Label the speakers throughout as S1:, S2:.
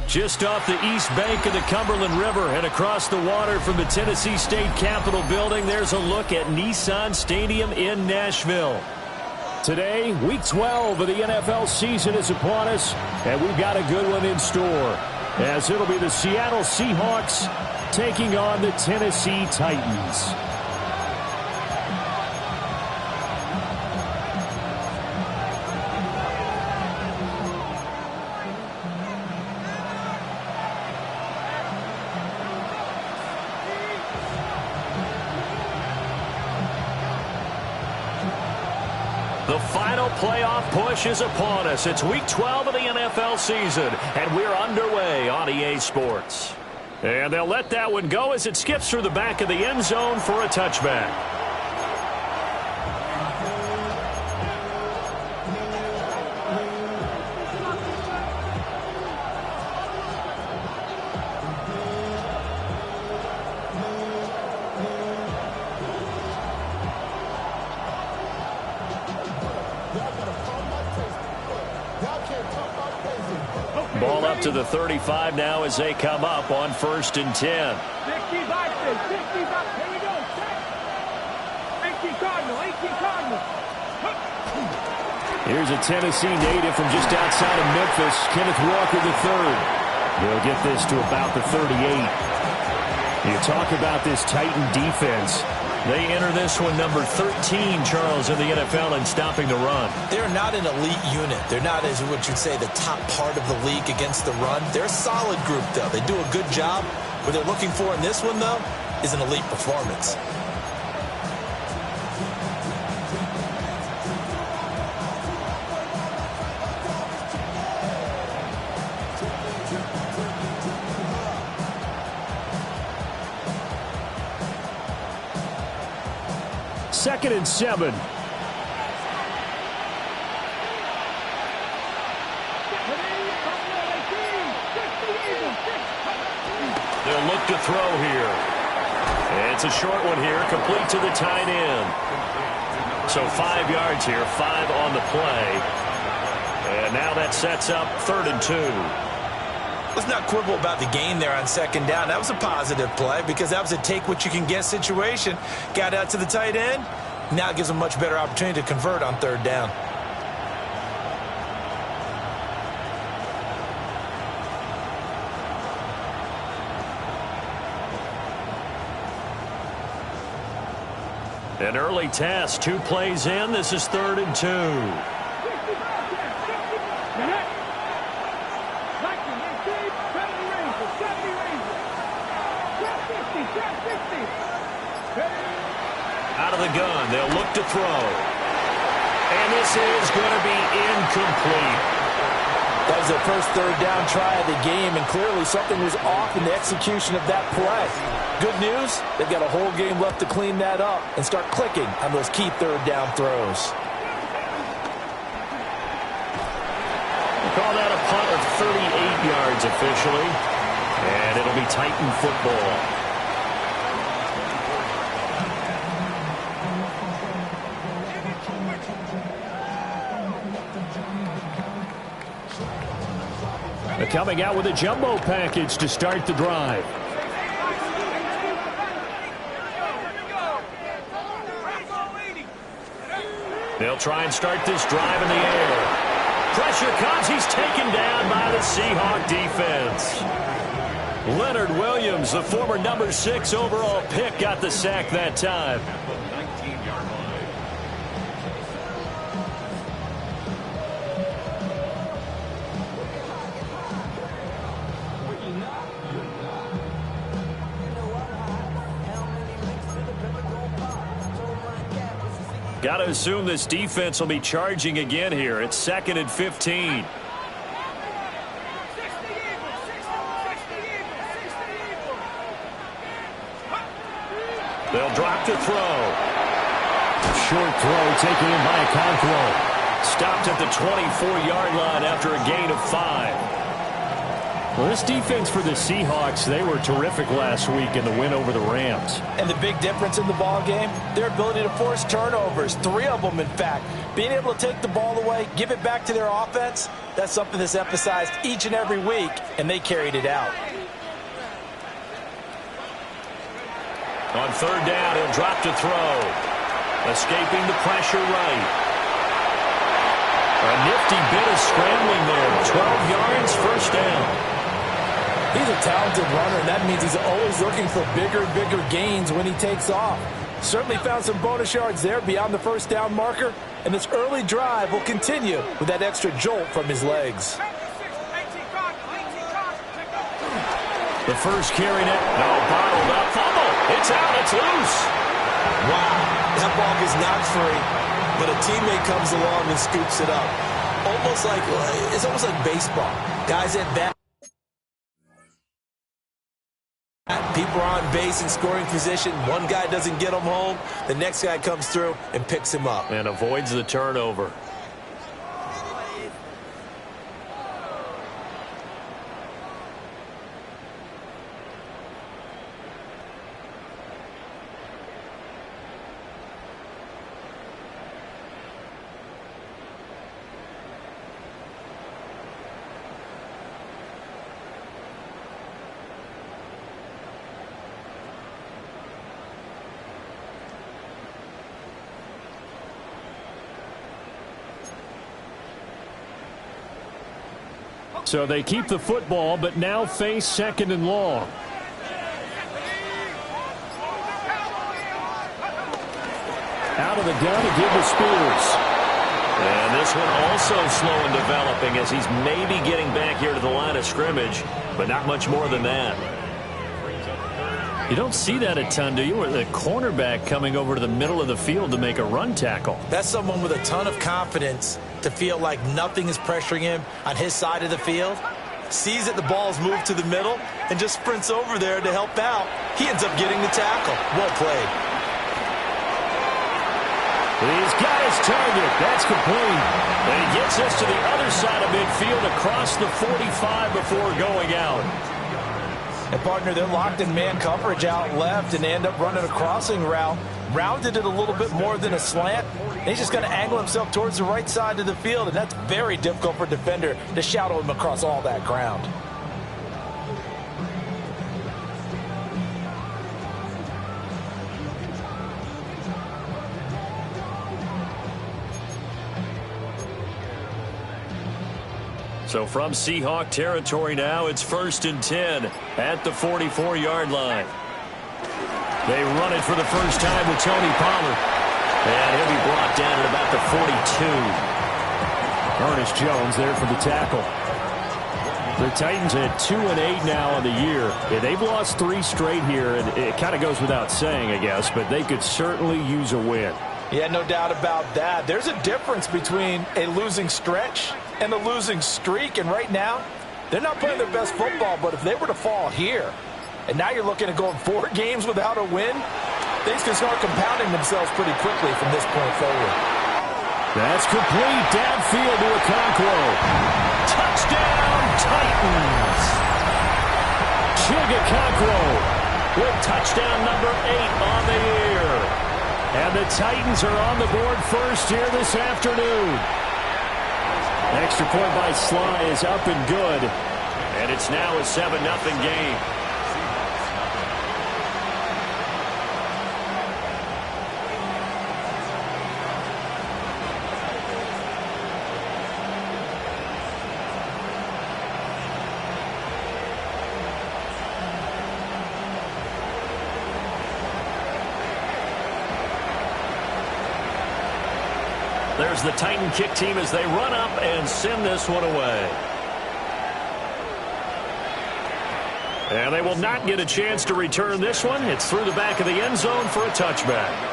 S1: Just off the east bank of the Cumberland River and across the water from the Tennessee State Capitol building, there's a look at Nissan Stadium in Nashville. Today, Week 12 of the NFL season is upon us, and we've got a good one in store, as it'll be the Seattle Seahawks taking on the Tennessee Titans. The final playoff push is upon us. It's Week 12 of the NFL season, and we're underway on EA Sports. And they'll let that one go as it skips through the back of the end zone for a touchback. Ball up to the 35 now as they come up on 1st and 10.
S2: 60 back there, 60 back. Here we go. 18 Cardinal, 18 Cardinal.
S1: Here's a Tennessee native from just outside of Memphis, Kenneth Walker III. He'll get this to about the 38. You talk about this Titan defense. They enter this one number 13, Charles, in the NFL in stopping the run.
S3: They're not an elite unit. They're not, as what you'd say, the top part of the league against the run. They're a solid group, though. They do a good job. What they're looking for in this one, though, is an elite performance.
S1: Second and 7.
S2: They'll
S1: look to throw here. It's a short one here, complete to the tight end. So 5 yards here, 5 on the play. And now that sets up 3rd and 2.
S3: Let's not quibble about the gain there on 2nd down. That was a positive play because that was a take-what-you-can-get situation. Got out to the tight end. Now it gives them a much better opportunity to convert on 3rd down.
S1: An early test, 2 plays in. This is 3rd and 2. Out of the gun, they'll look to throw. And this is going to be incomplete.
S4: That was their first 3rd down try of the game, and clearly something was off in the execution of that play. Good news, they've got a whole game left to clean that up and start clicking on those key 3rd down throws.
S1: We'll call that a punt of 38 yards officially, and it'll be Titan football. They're coming out with a jumbo package to start the drive. They'll try and start this drive in the air. Pressure comes. He's taken down by the Seahawk defense. Leonard Williams, the former number 6 overall pick, got the sack that time. Got to assume this defense will be charging again here. It's 2nd and 15. They'll drop to throw. Short throw taken in by Okonkwo. Stopped at the 24-yard line after a gain of 5. Well, this defense for the Seahawks, they were terrific last week in the win over the Rams.
S4: And the big difference in the ball game, their ability to force turnovers, 3 of them in fact. Being able to take the ball away, give it back to their offense, that's something that's emphasized each and every week, and they carried it out.
S1: On third down, he'll drop to throw. Escaping the pressure right. A nifty bit of scrambling there. 12 yards, first down.
S4: He's a talented runner, and that means he's always looking for bigger and bigger gains when he takes off. Certainly found some bonus yards there beyond the first down marker, and this early drive will continue with that extra jolt from his legs.
S1: The first carry net. No, bottled up. Fumble. It's out. It's loose.
S3: Wow, that ball gets knocked free, but a teammate comes along and scoops it up. It's almost like baseball. Guys at bat. People are on base in scoring position. One guy doesn't get him home. The next guy comes through and picks him up.
S1: And avoids the turnover. So they keep the football, but now face second and long. Out of the gun to give to Spears. And this one also slow in developing as he's maybe getting back here to the line of scrimmage, but not much more than that. You don't see that a ton, do you? Or the cornerback coming over to the middle of the field to make a run tackle.
S3: That's someone with a ton of confidence to feel like nothing is pressuring him on his side of the field. Sees that the ball's moved to the middle and just sprints over there to help out. He ends up getting the tackle. Well played.
S1: He's got his target. That's complete. And he gets us to the other side of midfield across the 45 before going out.
S4: And, partner, they're locked in man coverage out left, and they end up running a crossing route. Rounded it a little bit more than a slant. And he's just going to angle himself towards the right side of the field, and that's very difficult for a defender to shadow him across all that ground.
S1: So from Seahawk territory now, it's 1st and 10 at the 44-yard line. They run it for the first time with Tony Pollard. And he'll be brought down at about the 42. Ernest Jones there for the tackle. The Titans at 2-8 now on the year. Yeah, they've lost 3 straight here, and it kind of goes without saying, I guess, but they could certainly use a win.
S4: Yeah, no doubt about that. There's a difference between a losing stretch and a losing streak, and right now, they're not playing their best football, but if they were to fall here, and now you're looking at going 4 games without a win, things can start compounding themselves pretty quickly from this point forward.
S1: That's complete. Downfield to Okonkwo. Touchdown, Titans. Okonkwo with touchdown number 8 on the year. And the Titans are on the board first here this afternoon. Extra point by Sly is up and good. And it's now a 7-0 game. There's the Titan kick team as they run up and send this one away. And they will not get a chance to return this one. It's through the back of the end zone for a touchback.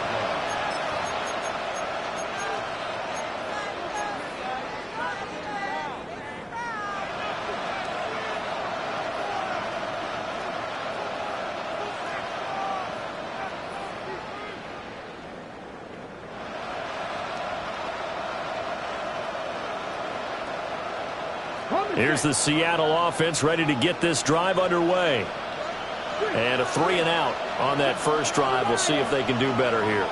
S1: Here's the Seattle offense ready to get this drive underway. And a 3 and out on that first drive. We'll see if they can do better here.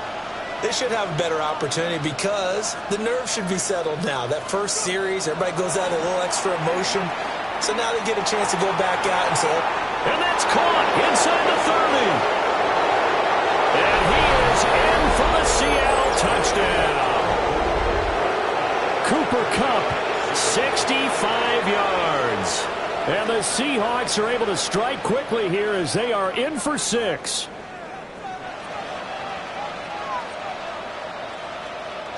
S3: They should have a better opportunity because the nerves should be settled now. That first series, everybody goes out a little extra emotion. So now they get a chance to go back out and say,
S1: and that's caught inside the 30. And he is in for the Seattle touchdown. Cooper Kupp, 65 yards. And the Seahawks are able to strike quickly here as they are in for 6.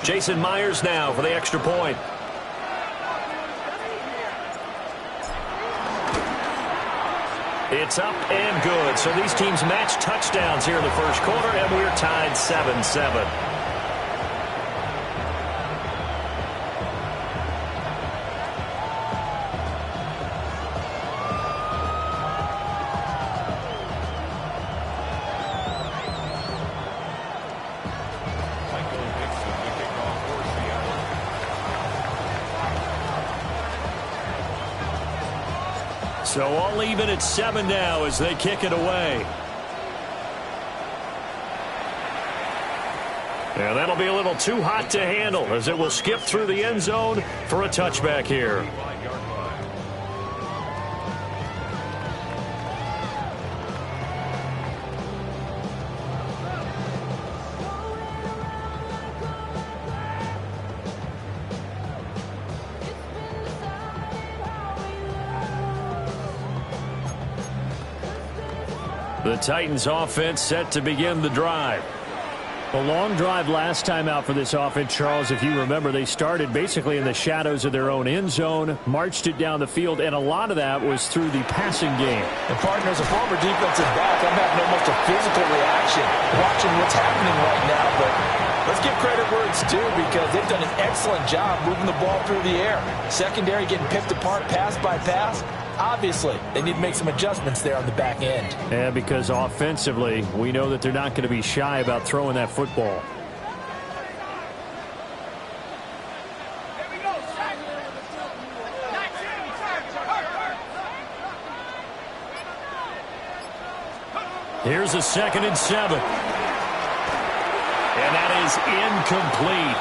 S1: Jason Myers now for the extra point. It's up and good. So these teams match touchdowns here in the first quarter, and we're tied 7-7. So all even at 7 now as they kick it away. And that'll be a little too hot to handle as it will skip through the end zone for a touchback here. The Titans offense set to begin the drive. A long drive last time out for this offense, Charles. If you remember, they started basically in the shadows of their own end zone, marched it down the field, and a lot of that was through the passing game.
S4: And partner, as a former defensive back, I'm having almost a physical reaction watching what's happening right now. But let's give credit where it's due because they've done an excellent job moving the ball through the air. Secondary getting picked apart pass by pass. Obviously, they need to make some adjustments there on the back end.
S1: Yeah, because offensively, we know that they're not going to be shy about throwing that football. Here's a 2nd and 7. And that is incomplete.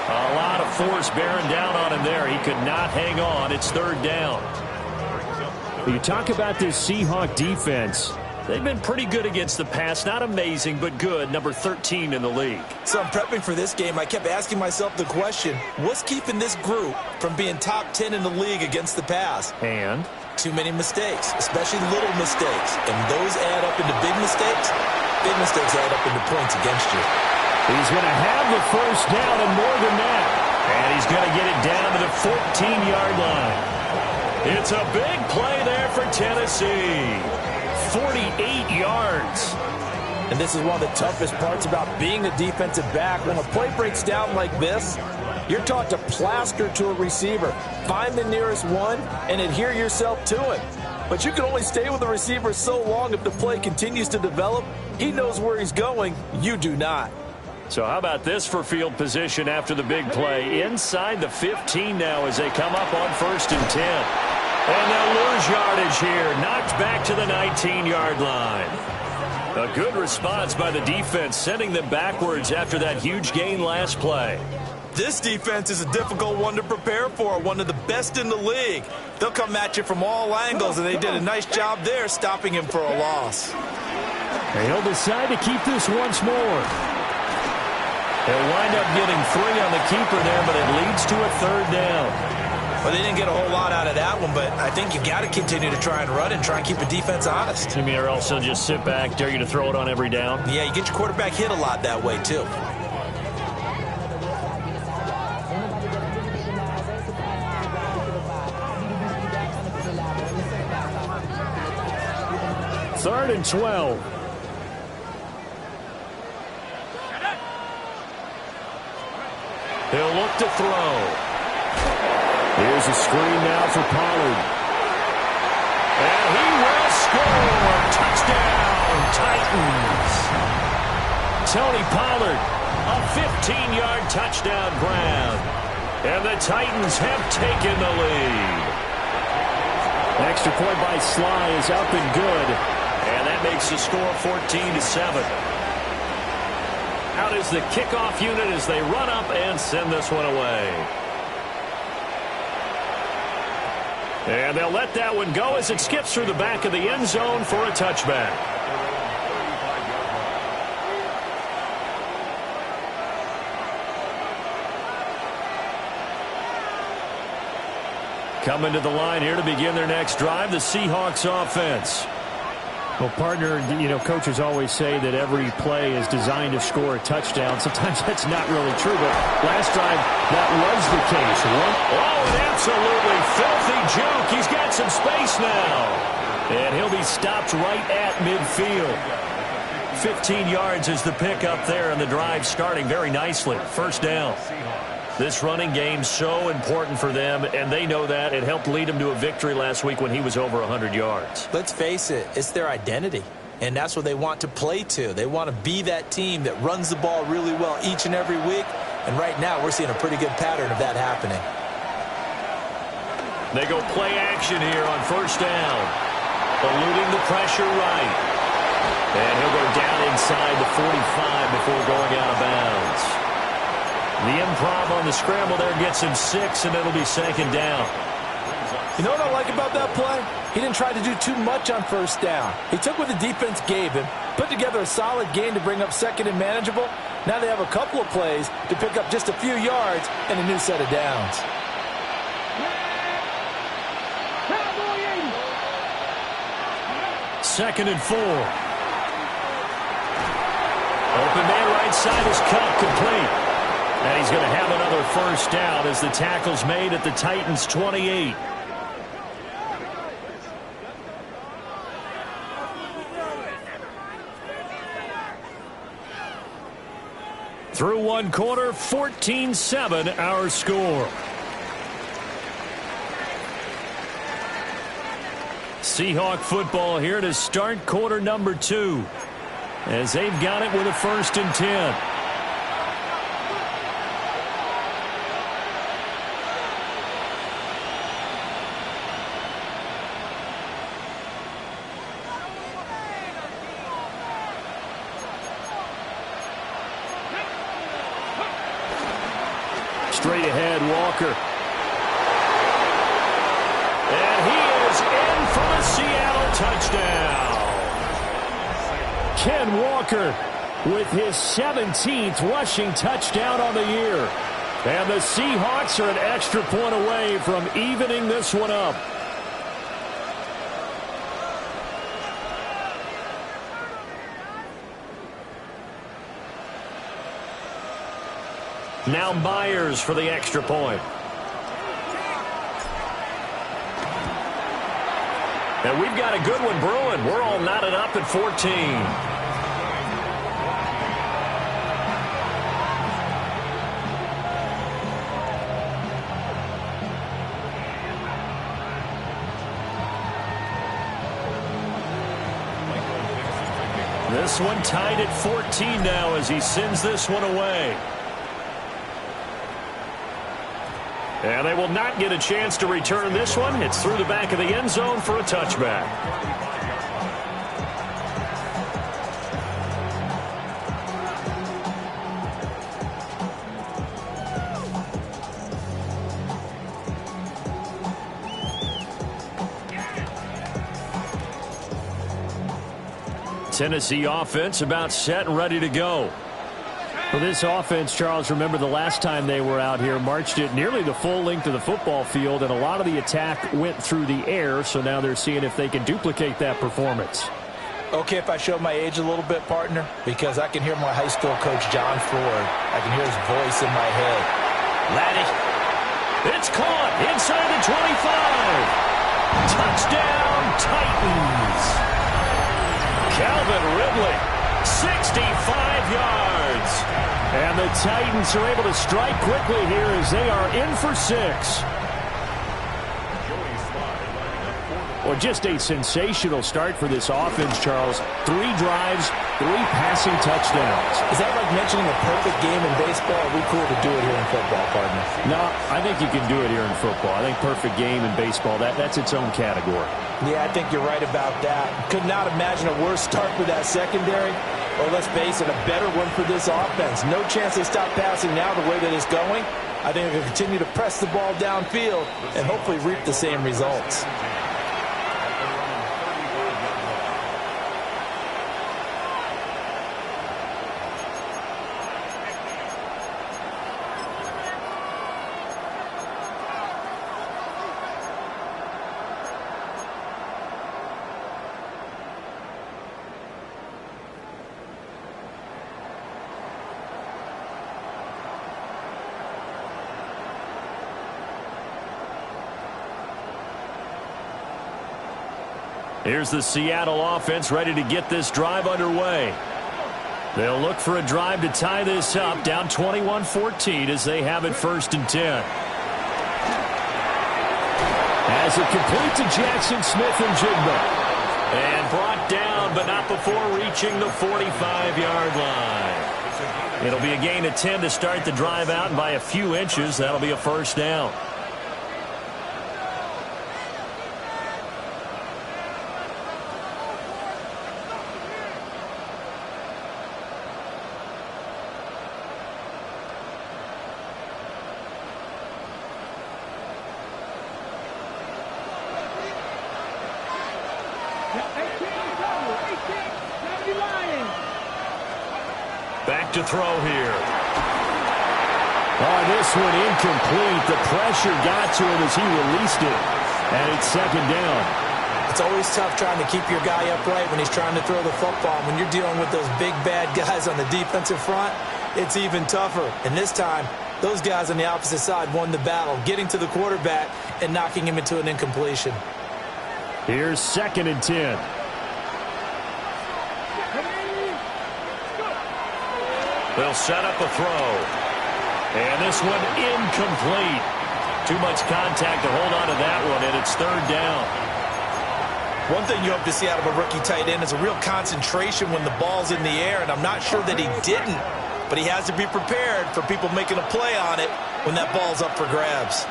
S1: A lot of force bearing down on him there. He could not hang on. It's 3rd down. You talk about this Seahawk defense. They've been pretty good against the pass. Not amazing, but good. Number 13 in the league.
S3: So I'm prepping for this game. I kept asking myself the question, what's keeping this group from being top 10 in the league against the pass?
S1: And?
S3: Too many mistakes, especially little mistakes. And those add up into big mistakes. Big mistakes add up into points against you.
S1: He's going to have the first down and more than that. And he's going to get it down to the 14-yard line. It's a big play there for Tennessee. 48 yards.
S4: And this is one of the toughest parts about being a defensive back. When a play breaks down like this, you're taught to plaster to a receiver. Find the nearest one and adhere yourself to it. But you can only stay with the receiver so long if the play continues to develop. He knows where he's going. You do not.
S1: So how about this for field position after the big play? Inside the 15 now as they come up on 1st and 10. And they'll lose yardage here. Knocked back to the 19-yard line. A good response by the defense, sending them backwards after that huge gain last play.
S3: This defense is a difficult one to prepare for, one of the best in the league. They'll come at you from all angles, and they did a nice job there stopping him for a loss.
S1: And he'll decide to keep this once more. They'll wind up getting 3 on the keeper there, but it leads to a 3rd down.
S3: Well, they didn't get a whole lot out of that one, but I think you got to continue to try and run and try and keep the defense honest.
S1: You mean or else they'll just sit back, dare you to throw it on every down?
S3: Yeah, you get your quarterback hit a lot that way, too.
S1: Third and 12. He'll look to throw. Here's a screen now for Pollard. And he will score. Touchdown, Titans. Tony Pollard, a 15-yard touchdown grab. And the Titans have taken the lead. Extra point by Sly is up and good. And that makes the score 14-7. Out is the kickoff unit as they run up and send this one away. And they'll let that one go as it skips through the back of the end zone for a touchback. Coming to the line here to begin their next drive, the Seahawks offense.
S5: Well, partner, you know, coaches always say that every play is designed to score a touchdown. Sometimes that's not really true, but last drive, that was the case.
S1: Oh, an absolutely filthy juke. He's got some space now. And he'll be stopped right at midfield. 15 yards is the pickup there, and the drive starting very nicely. First down. This running game so important for them, and they know that. It helped lead them to a victory last week when he was over 100 yards.
S3: Let's face it, it's their identity, and that's what they want to play to. They want to be that team that runs the ball really well each and every week, and right now we're seeing a pretty good pattern of that happening.
S1: They go play action here on first down. Eluding the pressure right. And he'll go down inside the 45 before going out of bounds. The improv on the scramble there gets him 6, and it'll be second down.
S4: You know what I like about that play? He didn't try to do too much on first down. He took what the defense gave him, put together a solid gain to bring up second and manageable. Now they have a couple of plays to pick up just a few yards and a new set of downs.
S1: Second and 4. Open man right side is cut complete. And he's going to have another first down as the tackle's made at the Titans' 28. Through one quarter, 14-7 our score. Seahawk football here to start quarter number 2 as they've got it with a 1st and 10. Straight ahead, Walker. And he is in for the Seattle touchdown. Ken Walker with his 17th rushing touchdown on the year. And the Seahawks are an extra point away from evening this one up. Now Myers for the extra point. And we've got a good one brewing. We're all knotted up at 14. This one tied at 14 now as he sends this one away. And they will not get a chance to return this one. It's through the back of the end zone for a touchback. Tennessee offense about set and ready to go.
S5: For this offense, Charles, remember the last time they were out here, marched it nearly the full length of the football field, and a lot of the attack went through the air, so now they're seeing if they can duplicate that performance.
S4: Okay, if I show my age a little bit, partner, because I can hear my high school coach, John Ford. I can hear his voice in my head. Laddie.
S1: It's caught inside the 25. Touchdown, Titans. Calvin Ridley, 65 yards. And the Titans are able to strike quickly here as they are in for 6.
S5: Well, just a sensational start for this offense, Charles. 3 drives, 3 passing touchdowns.
S4: Is that like mentioning a perfect game in baseball? Or are we cool to do it here in football, partner?
S5: No, I think you can do it here in football. I think perfect game in baseball, that's its own category.
S4: Yeah, I think you're right about that. Could not imagine a worse start for that secondary. Or let's face it, a better one for this offense. No chance they stop passing now the way that it's going. I think they'll continue to press the ball downfield and hopefully reap the same results.
S1: Here's the Seattle offense ready to get this drive underway. They'll look for a drive to tie this up, down 21-14 as they have it 1st and 10. Has it complete to Jackson Smith and Jigba. And brought down, but not before reaching the 45-yard line. It'll be a gain of 10 to start the drive out, and by a few inches, that'll be a 1st down. Back to throw here.
S5: Oh, this one incomplete. The pressure got to him as he released it. And it's 2nd down.
S3: It's always tough trying to keep your guy upright when he's trying to throw the football. When you're dealing with those big, bad guys on the defensive front, it's even tougher. And this time, those guys on the opposite side won the battle, getting to the quarterback and knocking him into an incompletion.
S5: Here's 2nd and 10.
S1: They'll set up a throw. And this one incomplete. Too much contact to hold on to that one, and it's 3rd down.
S3: One thing you hope to see out of a rookie tight end is a real concentration when the ball's in the air, and I'm not sure that he didn't, but he has to be prepared for people making a play on it when that ball's up for grabs.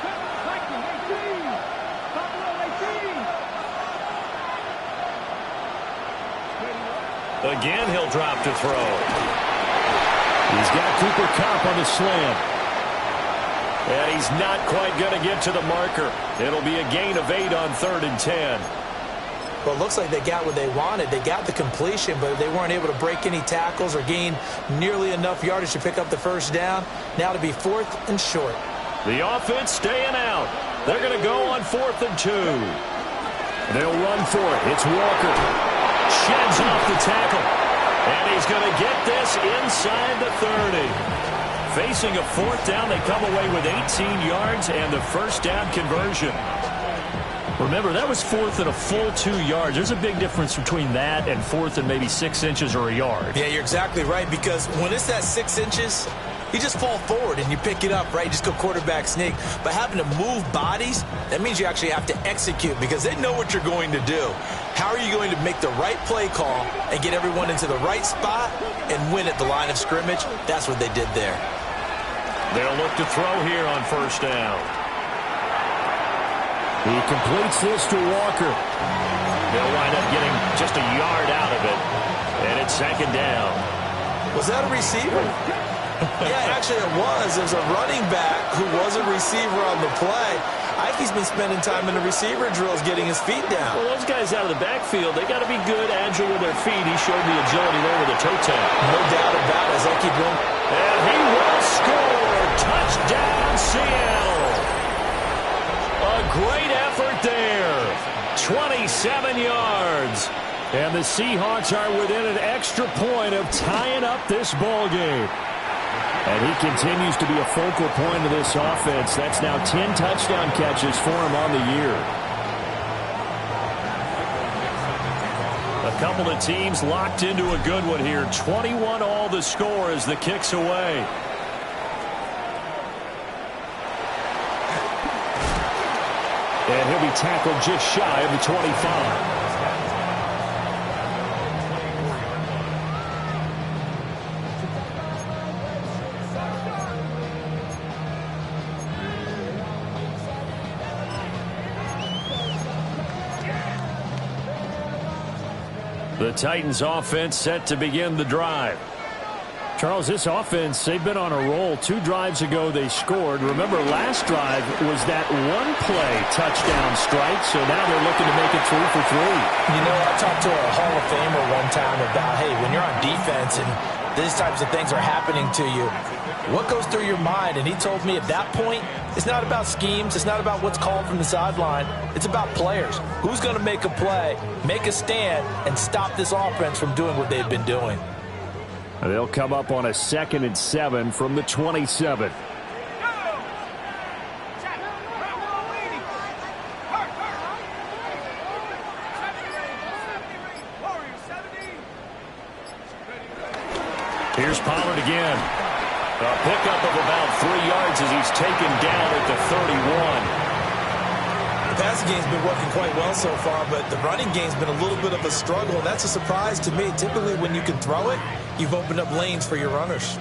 S1: Again, he'll drop to throw.
S5: He's got Cooper Kupp on the slant.
S1: And he's not quite going to get to the marker. It'll be a gain of 8 on 3rd and 10.
S3: Well, it looks like they got what they wanted. They got the completion, but they weren't able to break any tackles or gain nearly enough yardage to pick up the 1st down. Now to be 4th and short.
S1: The offense staying out. They're going to go on 4th and 2.
S5: They'll run for it. It's Walker.
S1: Sheds off the tackle. And he's going to get this inside the 30. Facing a 4th down, they come away with 18 yards and the 1st down conversion. Remember, that was 4th and a full 2 yards. There's a big difference between that and 4th and maybe 6 inches or a yard.
S3: Yeah, you're exactly right, because when it's that 6 inches, you just fall forward and you pick it up, right? You just go quarterback sneak. But having to move bodies, that means you actually have to execute because they know what you're going to do. How are you going to make the right play call and get everyone into the right spot and win at the line of scrimmage? That's what they did there.
S1: They'll look to throw here on 1st down.
S5: He completes this to Walker.
S1: They'll wind up getting just a yard out of it. And it's 2nd down.
S3: Was that a receiver? Yeah, actually it was. There's a running back who was a receiver on the play. Ike's been spending time in the receiver drills getting his feet down.
S1: Well, those guys out of the backfield, they got to be good, agile with their feet. He showed the agility there with a toe tap.
S3: No doubt about it. As they keep going.
S1: And he will score. Touchdown, Seattle. A great effort there. 27 yards.
S5: And the Seahawks are within an extra point of tying up this ball game. And he continues to be a focal point of this offense. That's now 10 touchdown catches for him on the year.
S1: A couple of teams locked into a good one here. 21-all the score as the kick's away.
S5: And And he'll be tackled just shy of the 25. The Titans offense set to begin the drive. Charles, this offense, they've been on a roll. 2 drives ago they scored. Remember, last drive was that one-play touchdown strike, so now they're looking to make it 3 for 3.
S3: You know, I talked to a Hall of Famer one time about, hey, when you're on defense and these types of things are happening to you, what goes through your mind? And he told me at that point, it's not about schemes. It's not about what's called from the sideline. It's about players. Who's going to make a play, make a stand, and stop this offense from doing what they've been doing?
S5: They'll come up on a 2nd and 7 from the 27.
S1: Here's Pollard again. A pickup of about 3 yards as he's taken down at the 31.
S3: The passing game's been working quite well so far, but the running game's been a little bit of a struggle, and that's a surprise to me. Typically, when you can throw it, you've opened up lanes for your runners.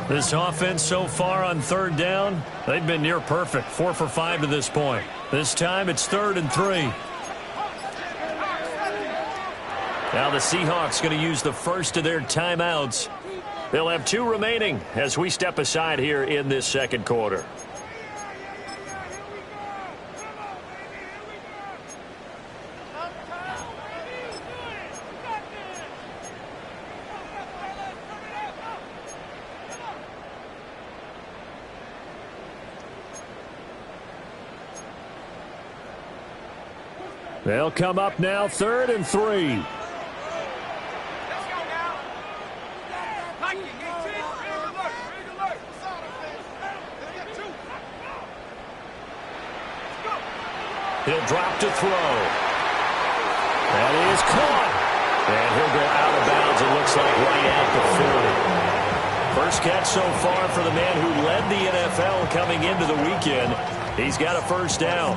S1: This offense so far on 3rd down, they've been near perfect. 4 for 5 to this point. This time it's 3rd and 3. Now the Seahawks going to use the first of their timeouts. They'll have 2 remaining as we step aside here in this 2nd quarter. They'll come up now 3rd and 3. He'll drop to throw. That is caught. And he'll go out of bounds, it looks like, right at the 40. First catch so far for the man who led the NFL coming into the weekend. He's got a first down.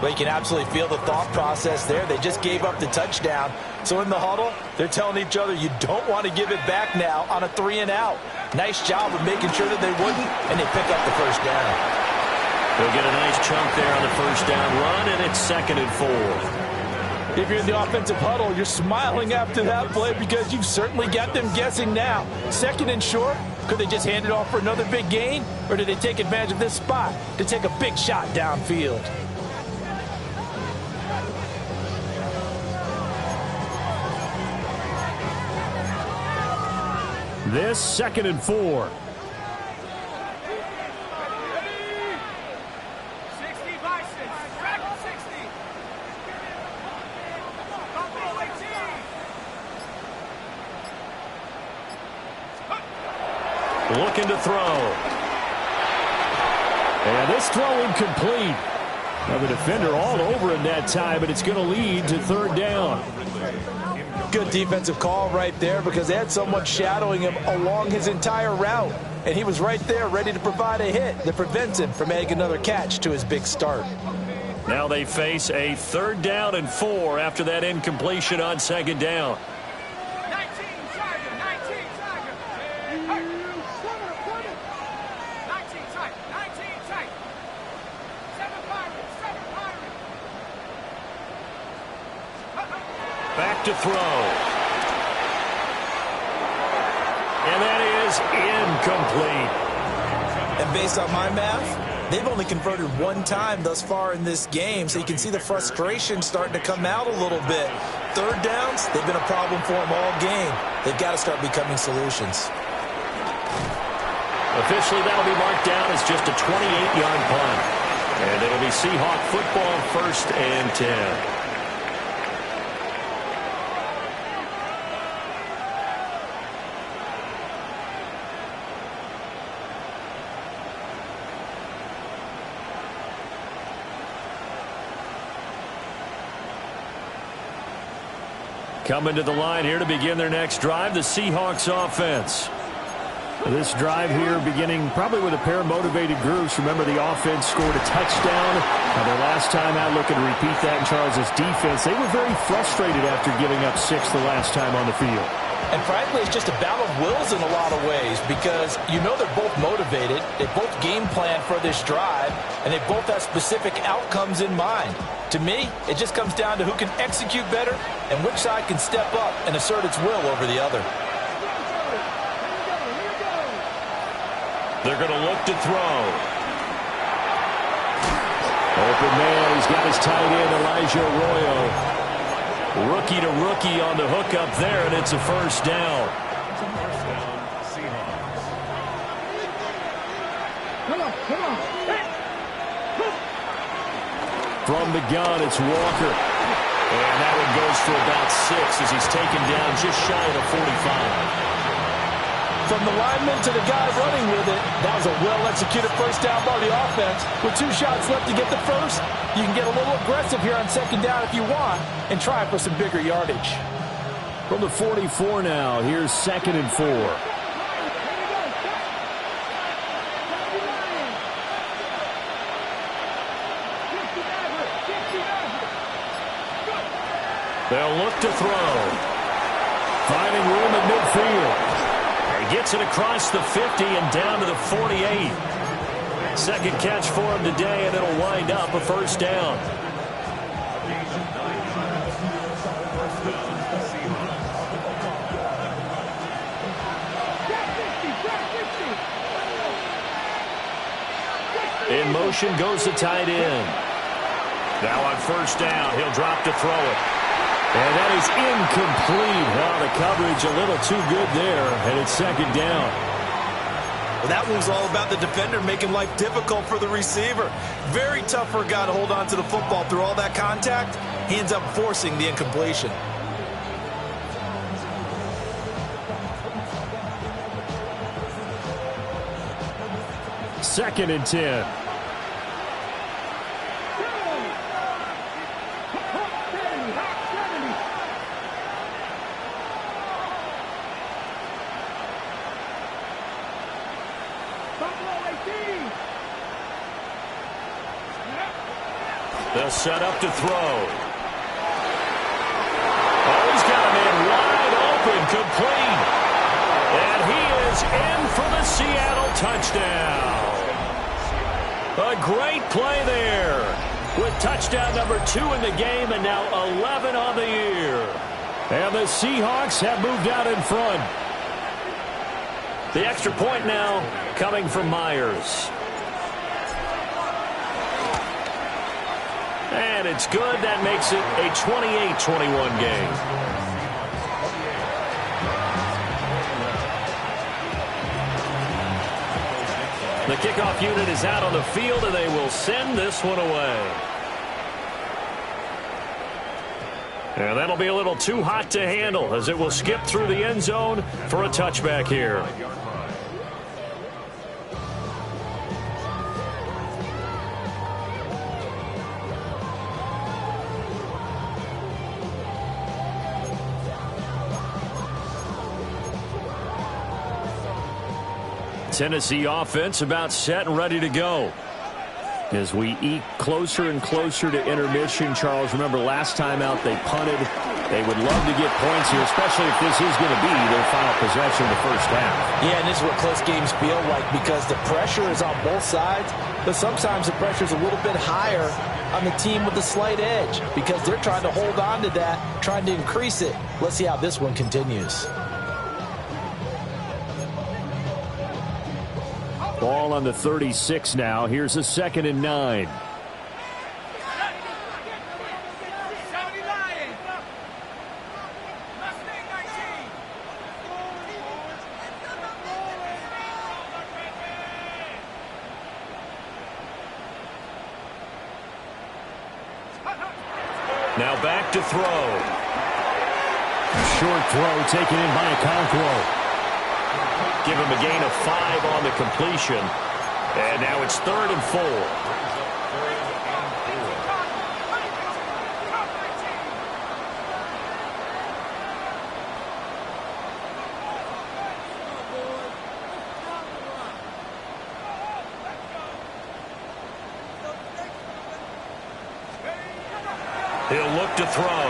S3: Well, you can absolutely feel the thought process there. They just gave up the touchdown. So in the huddle, they're telling each other, you don't want to give it back now on a 3 and out. Nice job of making sure that they wouldn't, and they pick up the first down.
S1: They'll get a nice chunk there on the first down run, and it's 2nd and 4.
S3: If you're in the offensive huddle, you're smiling after that play because you've certainly got them guessing now. 2nd and short, could they just hand it off for another big gain? Or did they take advantage of this spot to take a big shot downfield?
S5: This 2nd and 4.
S1: Looking to throw.
S5: And this throw incomplete. Now the defender all over him that time, but it's going to lead to 3rd down.
S3: Good defensive call right there because they had someone shadowing him along his entire route. And he was right there ready to provide a hit that prevents him from adding another catch to his big start.
S1: Now they face a 3rd down and 4 after that incompletion on 2nd down. Back to throw. And that is incomplete.
S3: And based on my math, they've only converted 1 time thus far in this game, so you can see the frustration starting to come out a little bit. 3rd downs, they've been a problem for them all game. They've got to start becoming solutions.
S1: Officially, that'll be marked down as just a 28-yard punt. And it'll be Seahawk football, 1st and 10. Coming to the line here to begin their next drive, the Seahawks offense. This drive here beginning probably with a pair of motivated groups. Remember, the offense scored a touchdown. Now, their last time out, looking to repeat that in Charles' defense. They were very frustrated after giving up 6 the last time on the field.
S4: And frankly, it's just a battle of wills in a lot of ways because you know they're both motivated. They both game plan for this drive, and they both have specific outcomes in mind. To me, it just comes down to who can execute better and which side can step up and assert its will over the other.
S1: They're going to look to throw. Open man, he's got his tight end, Elijah Arroyo. Rookie to rookie on the hook up there, and it's a first down. From the gun, it's Walker. And that one goes for about 6 as he's taken down just shy of the 45.
S4: From the lineman to the guy running with it, that was a well-executed first down by the offense. With 2 shots left to get the first, you can get a little aggressive here on second down if you want and try for some bigger yardage.
S1: From the 44 now, here's 2nd and 4. They'll look to throw. Finding room at midfield. He gets it across the 50 and down to the 48. Second catch for him today, and it'll wind up a first down. In motion goes the tight end. Now on first down, he'll drop to throw it. And that is incomplete. Well, the coverage a little too good there, and it's second down.
S3: Well, that was all about the defender making life difficult for the receiver. Very tough for a guy to hold on to the football through all that contact. He ends up forcing the incompletion.
S1: Second and 10. They'll set up to throw. Oh, he's got a man wide open, complete. And he is in for the Seattle touchdown. A great play there with touchdown number 2 in the game and now 11 on the year. And the Seahawks have moved out in front. The extra point now coming from Myers. And it's good. That makes it a 28-21 game. The kickoff unit is out on the field, and they will send this one away. And that'll be a little too hot to handle as it will skip through the end zone for a touchback here. Tennessee offense about set and ready to go. As we eke closer and closer to intermission, Charles, remember last time out they punted. They would love to get points here, especially if this is going to be their final possession of the first half.
S4: Yeah, and this is what close games feel like because the pressure is on both sides, but sometimes the pressure is a little bit higher on the team with the slight edge because they're trying to hold on to that, trying to increase it. Let's see how this one continues.
S1: Ball on the 36 now. Here's a 2nd and 9. Now back to throw. Short throw taken in by Okonkwo. Give him a gain of 5 on the completion. And now it's 3rd and 4. He'll look to throw.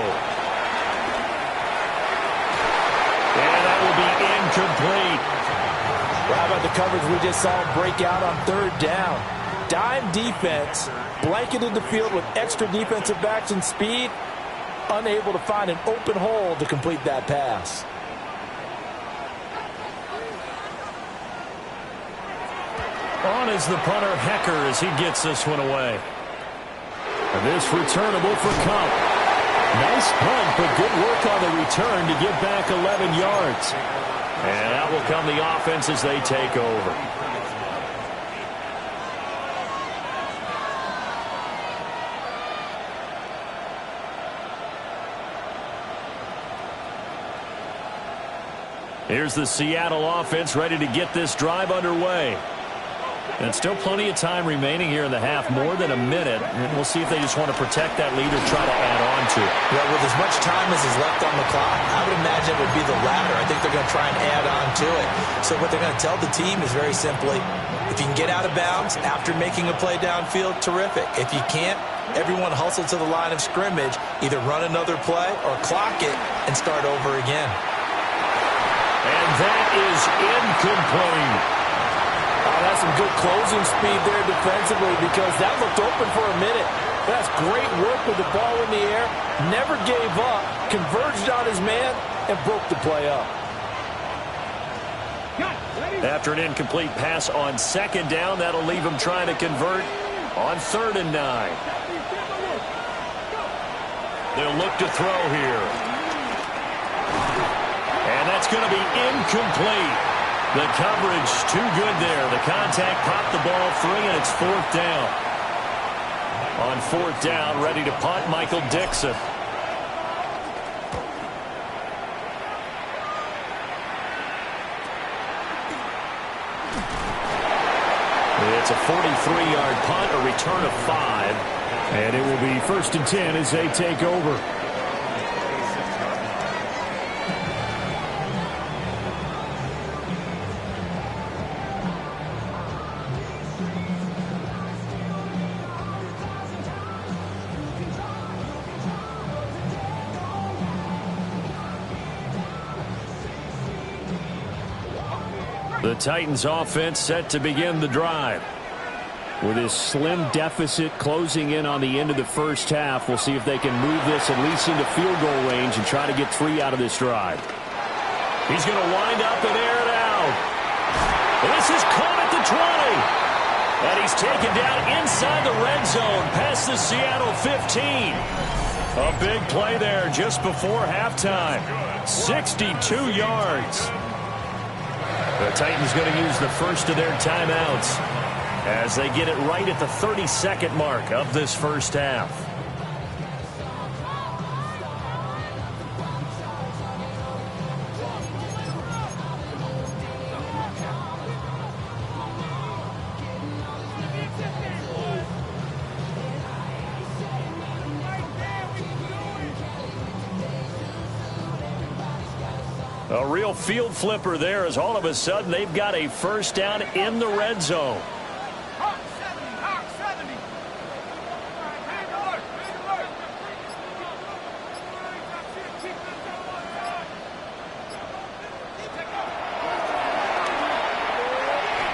S1: And that will be incomplete.
S4: Well, how about the coverage we just saw him break out on third down? Dime defense, blanketed the field with extra defensive backs and speed, unable to find an open hole to complete that pass.
S1: On is the punter, Hecker, as he gets this one away. And this returnable for Cup. Nice punt, but good work on the return to get back 11 yards. And out will come the offense as they take over. Here's the Seattle offense ready to get this drive underway. And still plenty of time remaining here in the half, more than a minute. And we'll see if they just want to protect that lead or try to add on to it.
S3: Yeah, with as much time as is left on the clock, I would imagine it would be the latter. I think they're going to try and add on to it. So what they're going to tell the team is very simply, if you can get out of bounds after making a play downfield, terrific. If you can't, everyone hustle to the line of scrimmage, either run another play or clock it and start over again.
S1: And that is incomplete.
S4: That's some good closing speed there defensively, because that looked open for a minute. That's great work with the ball in the air. Never gave up, converged on his man, and broke the play up.
S1: After an incomplete pass on second down, that'll leave him trying to convert on 3rd and 9. They'll look to throw here. And that's going to be incomplete. The coverage too good there. The contact popped the ball free, and it's 4th down. On 4th down, ready to punt, Michael Dixon. It's a 43-yard punt, a return of 5.
S5: And it will be 1st and 10 as they take over.
S1: The Titans offense set to begin the drive.
S5: With his slim deficit closing in on the end of the first half, we'll see if they can move this at least into field goal range and try to get 3 out of this drive.
S1: He's going to wind up and air it out. This is caught at the 20. And he's taken down inside the red zone past the Seattle 15. A big play there just before halftime. 62 yards. The Titans going to use the first of their timeouts as they get it right at the 32nd mark of this first half. A real field flipper there, as all of a sudden they've got a first down in the red zone.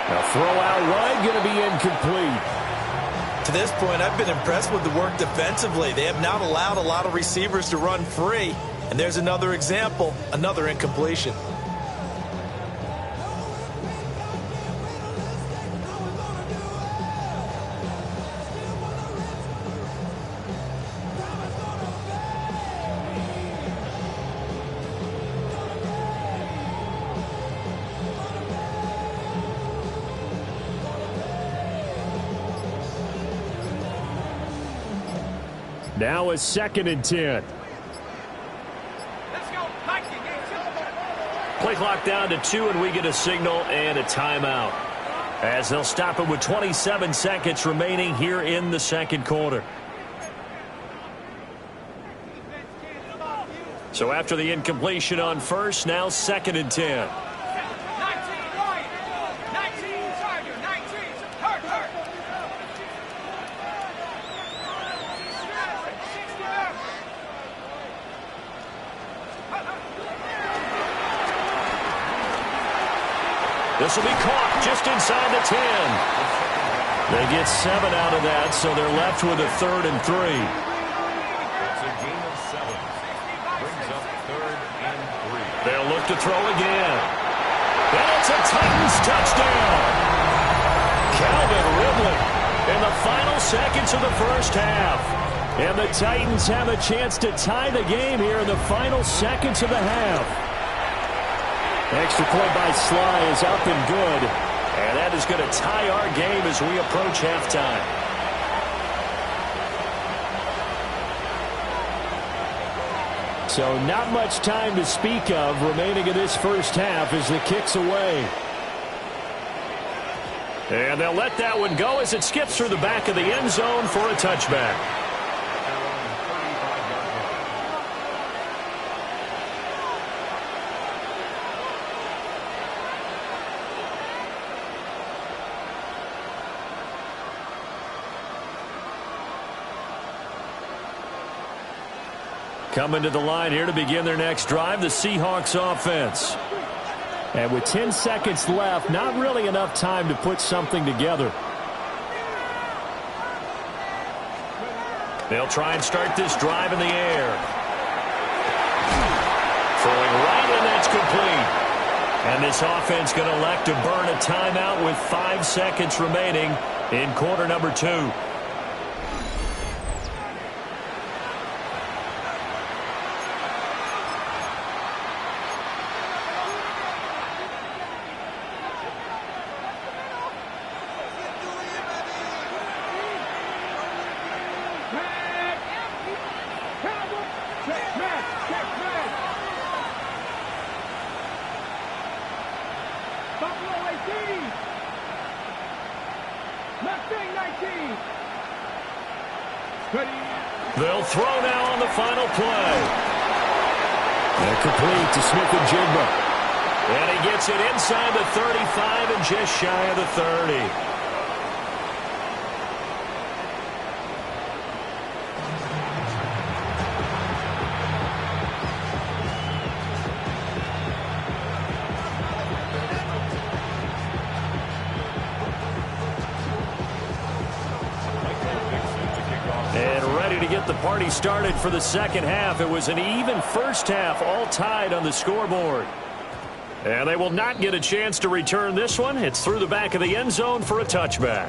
S5: Now throw out wide, going to be incomplete.
S3: To this point, I've been impressed with the work defensively. They have not allowed a lot of receivers to run free. And there's another example, another incompletion.
S5: Now a 2nd and 10.
S1: Play clock down to 2, and we get a signal and a timeout, as they'll stop it with 27 seconds remaining here in the second quarter. So after the incompletion on first, now 2nd and 10. This will be caught just inside the 10. They get 7 out of that, so they're left with a 3rd and 3.
S6: It's a gain of 7. Brings up 3rd and 3.
S1: They'll look to throw again. And it's a Titans touchdown. Calvin Ridley in the final seconds of the first half. And the Titans have a chance to tie the game here in the final seconds of the half. Extra point by Sly is up and good. And that is going to tie our game as we approach halftime. So not much time to speak of remaining in this first half as the kick's away. And they'll let that one go as it skips through the back of the end zone for a touchback. Coming to the line here to begin their next drive, the Seahawks offense. And with 10 seconds left, not really enough time to put something together. They'll try and start this drive in the air. Throwing right, and that's complete. And this offense going to elect to burn a timeout with 5 seconds remaining in quarter number 2. They'll throw now on the final play. And complete to Smith-Njigba. And he gets it inside the 35 and just shy of the 30. The party started for the second half. It was an even first half, all tied on the scoreboard. And they will not get a chance to return this one. It's through the back of the end zone for a touchback.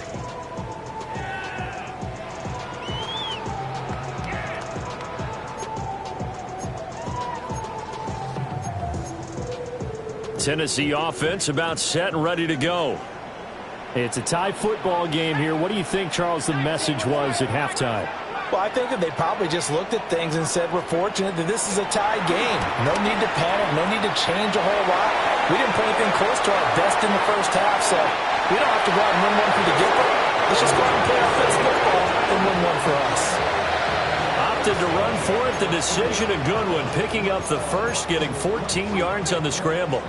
S1: Tennessee offense about set and ready to go. It's a tie football game here. What do you think, Charles, the message was at halftime?
S3: Well, I think that they probably just looked at things and said, we're fortunate that this is a tie game. No need to panic, no need to change a whole lot. We didn't play anything close to our best in the first half, so we don't have to go out and win one for the get-go. Let's just go out and play our best football and win one for us.
S1: Opted to run for it. The decision, a good one. Picking up the first, getting 14 yards on the scramble.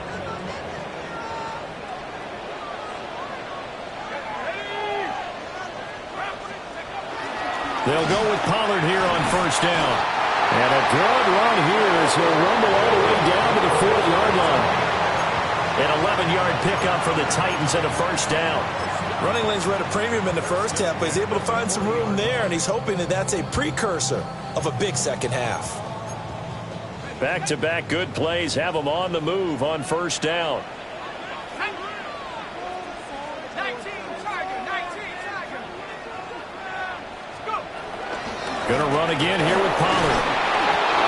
S1: They'll go with Pollard here on first down. And a good run here as he'll rumble all the way down to the 4-yard line. An 11-yard pickup for the Titans and a first down.
S3: Running lanes were at a premium in the first half, but he's able to find some room there, and he's hoping that that's a precursor of a big second half.
S1: Back-to-back good plays have him on the move on first down. Going to run again here with Pollard.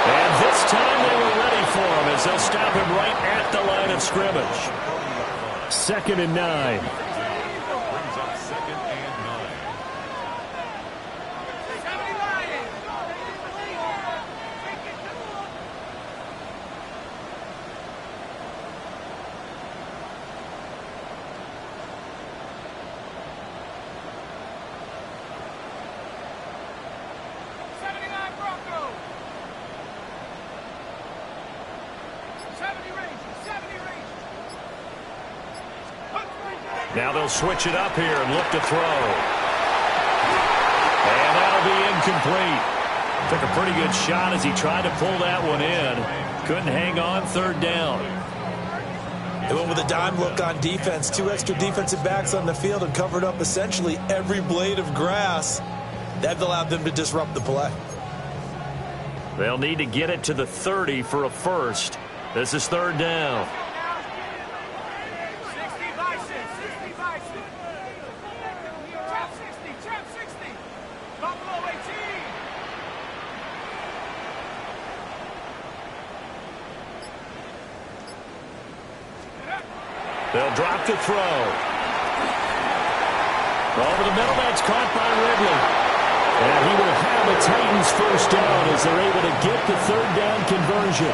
S1: And this time they were ready for him as they'll stop him right at the line of scrimmage. 2nd and 9.
S6: Brings up 2nd and 9.
S1: Now they'll switch it up here and look to throw. And that'll be incomplete. Took a pretty good shot as he tried to pull that one in. Couldn't hang on 3rd down.
S3: They went with a dime look on defense. 2 extra defensive backs on the field and covered up essentially every blade of grass. That allowed them to disrupt the play.
S1: They'll need to get it to the 30 for a first. This is third down.
S2: 60 Bison. Trap 60. Buffalo 18.
S1: They'll drop to throw. Over the middle, that's caught by Ridley. And he will have a Titans first down as they're able to get the third down conversion.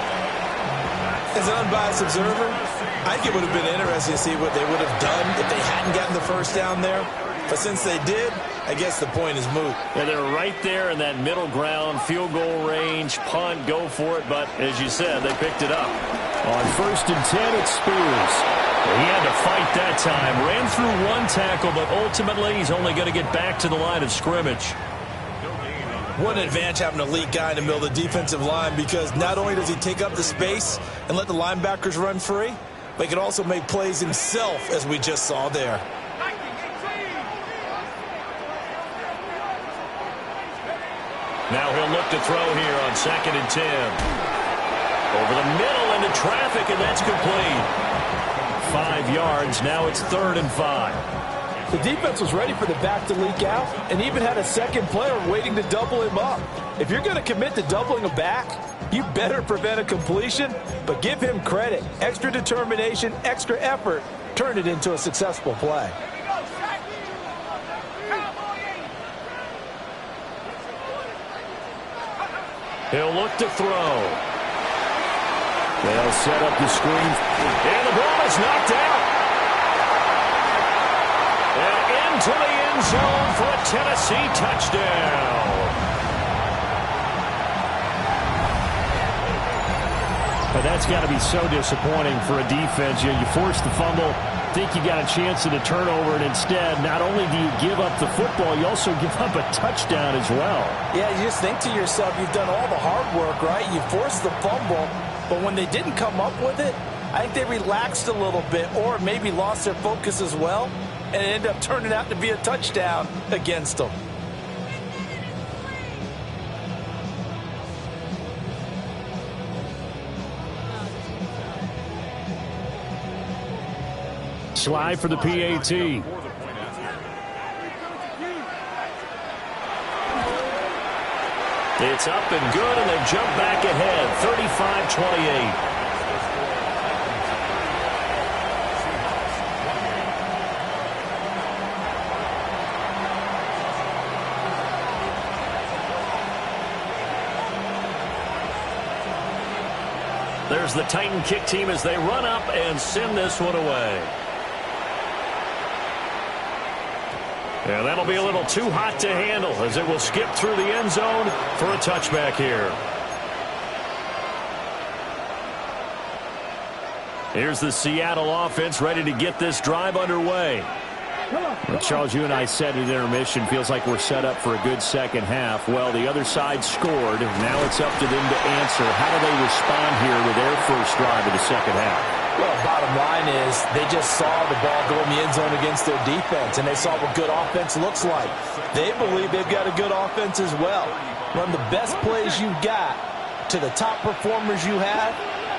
S3: As an unbiased observer, I think it would have been interesting to see what they would have done if they hadn't gotten the first down there. But since they did, I guess the point is moot.
S1: Yeah, they're right there in that middle ground, field goal range, punt, go for it. But as you said, they picked it up. On 1st and 10, it's Spears. He had to fight that time. Ran through one tackle, but ultimately he's only going to get back to the line of scrimmage.
S3: One advantage having an elite guy in the middle of the defensive line, because not only does he take up the space and let the linebackers run free, but he can also make plays himself, as we just saw there.
S1: Now he'll look to throw here on 2nd and 10. Over the middle into traffic, and that's complete. 5 yards. Now it's 3rd and 5.
S4: The defense was ready for the back to leak out and even had a second player waiting to double him up. If you're going to commit to doubling a back, you better prevent a completion, but give him credit. Extra determination, extra effort, turned it into a successful play.
S1: He'll look to throw. They'll set up the screen. And the ball is knocked out. And into the end zone for a Tennessee touchdown. But that's got to be so disappointing for a defense. You force the fumble, think you got a chance at a turnover, and instead, not only do you give up the football, you also give up a touchdown as well.
S4: Yeah, you just think to yourself, you've done all the hard work, right? You forced the fumble, but when they didn't come up with it, I think they relaxed a little bit or maybe lost their focus as well, and it ended up turning out to be a touchdown against them.
S1: Slide for the PAT. It's up and good, and they jump back ahead, 35-28. There's the Titan kick team as they run up and send this one away. And that'll be a little too hot to handle as it will skip through the end zone for a touchback here. Here's the Seattle offense ready to get this drive underway. Well, Charles, you and I said at intermission, feels like we're set up for a good second half. Well, the other side scored. Now it's up to them to answer. How do they respond here with their first drive of the second half?
S4: Well, bottom line is they just saw the ball go in the end zone against their defense, and they saw what good offense looks like. They believe they've got a good offense as well. Run the best plays you've got to the top performers you have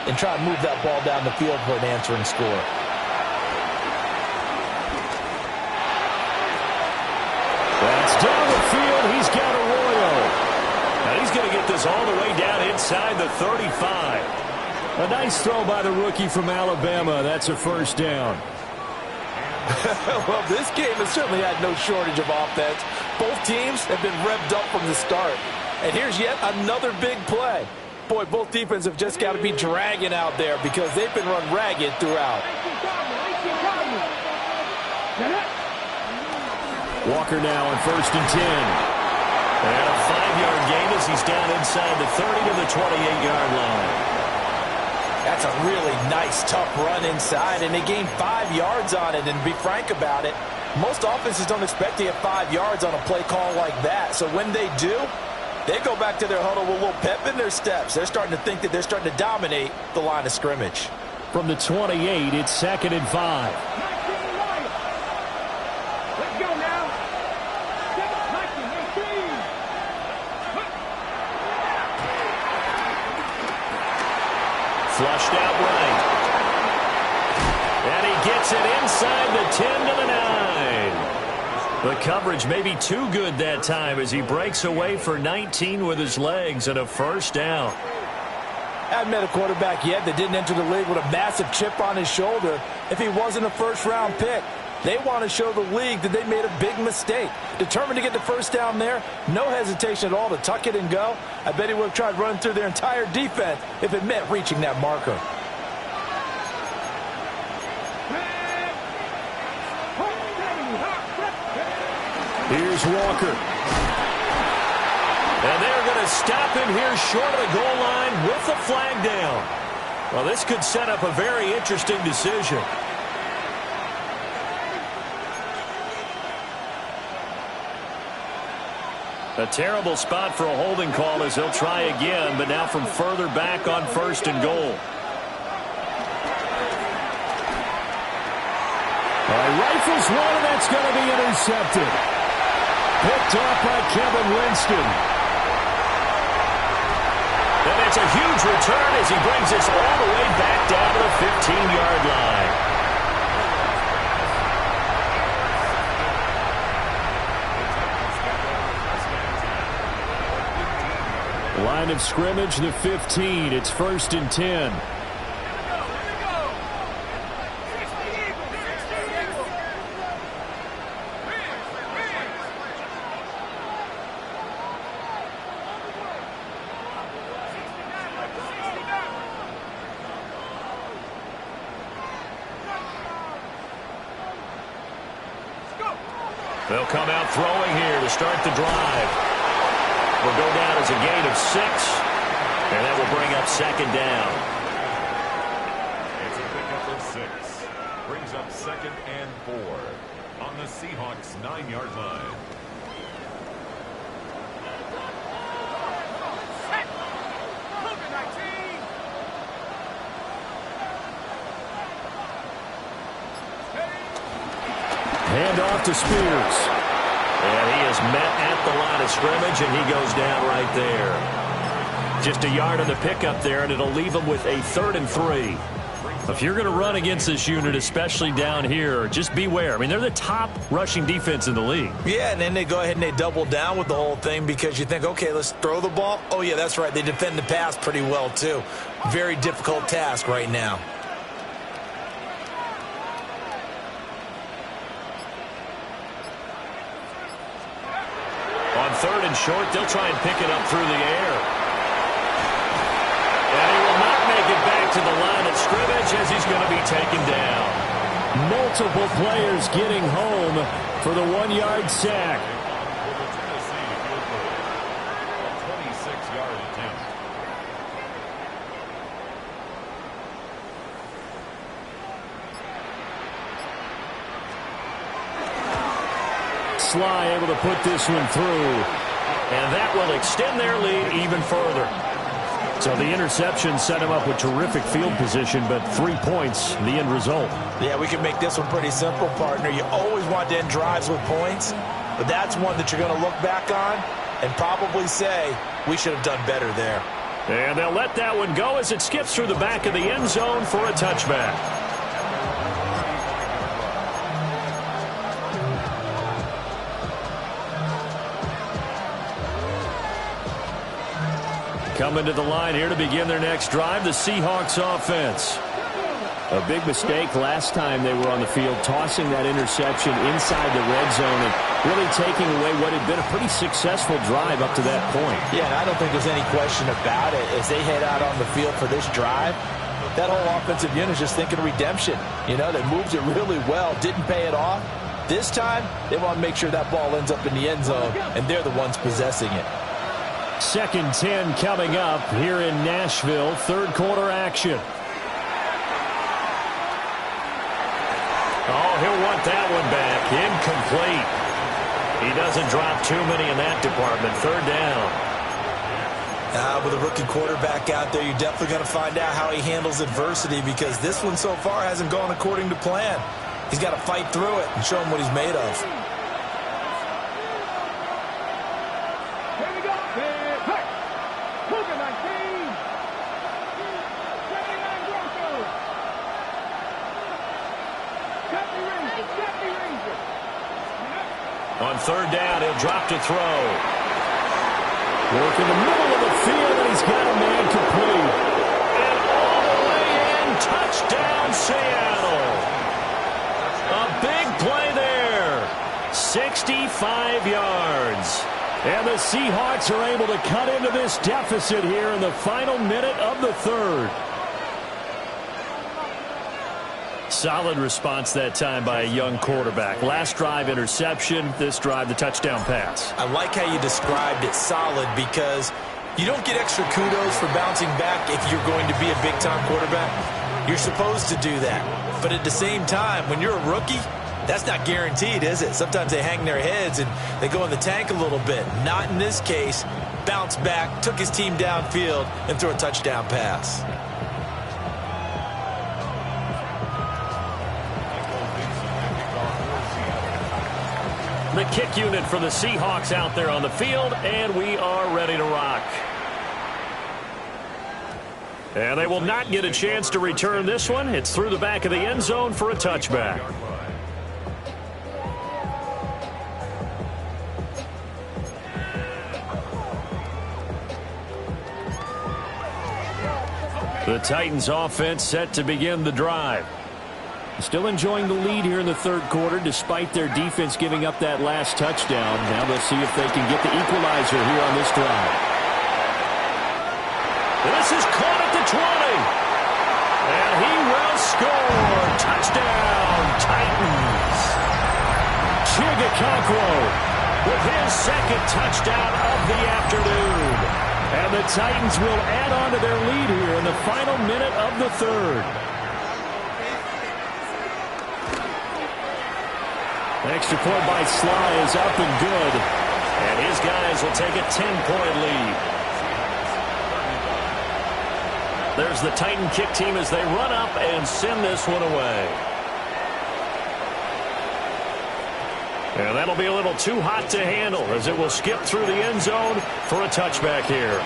S4: and try and move that ball down the field for an answering score.
S1: That's down the field. He's got Arroyo. Now he's going to get this all the way down inside the 35. A nice throw by the rookie from Alabama. That's a first down.
S4: Well, this game has certainly had no shortage of offense. Both teams have been revved up from the start. And here's yet another big play. Boy, both defenses have just got to be dragging out there because they've been run ragged throughout.
S1: Walker now on 1st and 10. And a 5-yard gain as he's down inside the 30 to the 28-yard line.
S4: That's a really nice, tough run inside, and they gained 5 yards on it. And to be frank about it, most offenses don't expect to get 5 yards on a play call like that. So when they do, they go back to their huddle with a little pep in their steps. They're starting to think that they're starting to dominate the line of scrimmage.
S5: From the 28, it's 2nd and 5.
S2: Let's go now. 19, 18.
S1: Flushed out right. And he gets it inside the 10 to the 9. The coverage may be too good that time as he breaks away for 19 with his legs and a first down.
S4: I haven't met a quarterback yet that didn't enter the league with a massive chip on his shoulder if he wasn't a first-round pick. They want to show the league that they made a big mistake. Determined to get the first down there, no hesitation at all to tuck it and go. I bet he would have tried running through their entire defense if it meant reaching that marker.
S5: Here's Walker.
S1: And they're going to stop him here short of the goal line with the flag down. Well, this could set up a very interesting decision. A terrible spot for a holding call as he'll try again, but now from further back on 1st and goal.
S5: Rifles one, and that's going to be intercepted. Picked off by Kevin Winston.
S1: And it's a huge return as he brings this all the way back down to the 15-yard line.
S5: Line of scrimmage, the 15. It's 1st and 10.
S1: They'll come out throwing here to start the drive. Will go down as a gain of 6, and that will bring up 2nd down.
S6: It's a pickup of 6. Brings up 2nd and 4 on the Seahawks' 9-yard line.
S5: Hand off to Spears.
S1: And he is met at the line of scrimmage, and he goes down right there. Just a yard on the pickup there, and it'll leave him with a 3rd and 3. If you're going to run against this unit, especially down here, just beware. I mean, they're the top rushing defense in the league.
S3: Yeah, and then they go ahead and they double down with the whole thing because you think, okay, let's throw the ball. Oh, yeah, that's right. They defend the pass pretty well, too. Very difficult task right now.
S1: On 3rd and short, they'll try and pick it up through the air. And he will not make it back to the line of scrimmage as he's going to be taken down.
S5: Multiple players getting home for the 1-yard sack.
S6: For the Tennessee field goal. A 26-yard attempt.
S5: Sly able to put this one through.
S1: And that will extend their lead even further.
S5: So the interception set him up with terrific field position, but 3 points, the end result.
S3: Yeah, we can make this one pretty simple, partner. You always want to end drives with points, but that's one that you're going to look back on and probably say, we should have done better there.
S1: And they'll let that one go as it skips through the back of the end zone for a touchback. Coming to the line here to begin their next drive, the Seahawks offense.
S5: A big mistake last time they were on the field, tossing that interception inside the red zone and really taking away what had been a pretty successful drive up to that point.
S3: Yeah, and I don't think there's any question about it. As they head out on the field for this drive, that whole offensive unit is just thinking redemption. You know, they moved it really well, didn't pay it off. This time, they want to make sure that ball ends up in the end zone, and they're the ones possessing it.
S5: 2nd 10 coming up here in Nashville. 3rd quarter action.
S1: Oh, he'll want that one back. Incomplete. He doesn't drop too many in that department. 3rd down.
S3: With a rookie quarterback out there, you're definitely going to find out how he handles adversity, because this one so far hasn't gone according to plan. He's got to fight through it and show him what he's made of.
S2: Here we go. Hey, Cougar 19. 79 Broncos. Deputy Ranger.
S1: On third down, he'll drop to throw. Work in the middle of the field, and he's got a man complete. And all the way in, touchdown Seattle. A big play there. 65 yards. And the Seahawks are able to cut into this deficit here in the final minute of the third. Solid response that time by a young quarterback. Last drive, interception. This drive, the touchdown pass.
S3: I like how you described it, solid, because you don't get extra kudos for bouncing back if you're going to be a big-time quarterback. You're supposed to do that. But at the same time, when you're a rookie, that's not guaranteed, is it? Sometimes they hang their heads and they go in the tank a little bit. Not in this case. Bounced back, took his team downfield, and threw a touchdown pass.
S1: The kick unit for the Seahawks out there on the field, and we are ready to rock. And they will not get a chance to return this one. It's through the back of the end zone for a touchback. The Titans offense set to begin the drive. Still enjoying the lead here in the third quarter, despite their defense giving up that last touchdown. Now they'll see if they can get the equalizer here on this drive. This is caught at the 20. And he will score. Touchdown, Titans. Chigakakwo with his second touchdown of the afternoon. And the Titans will add on to their lead here in the final minute of the third. Extra point by Sly is up and good. And his guys will take a 10-point lead. There's the Titan kick team as they run up and send this one away. And that'll be a little too hot to handle as it will skip through the end zone for a touchback here.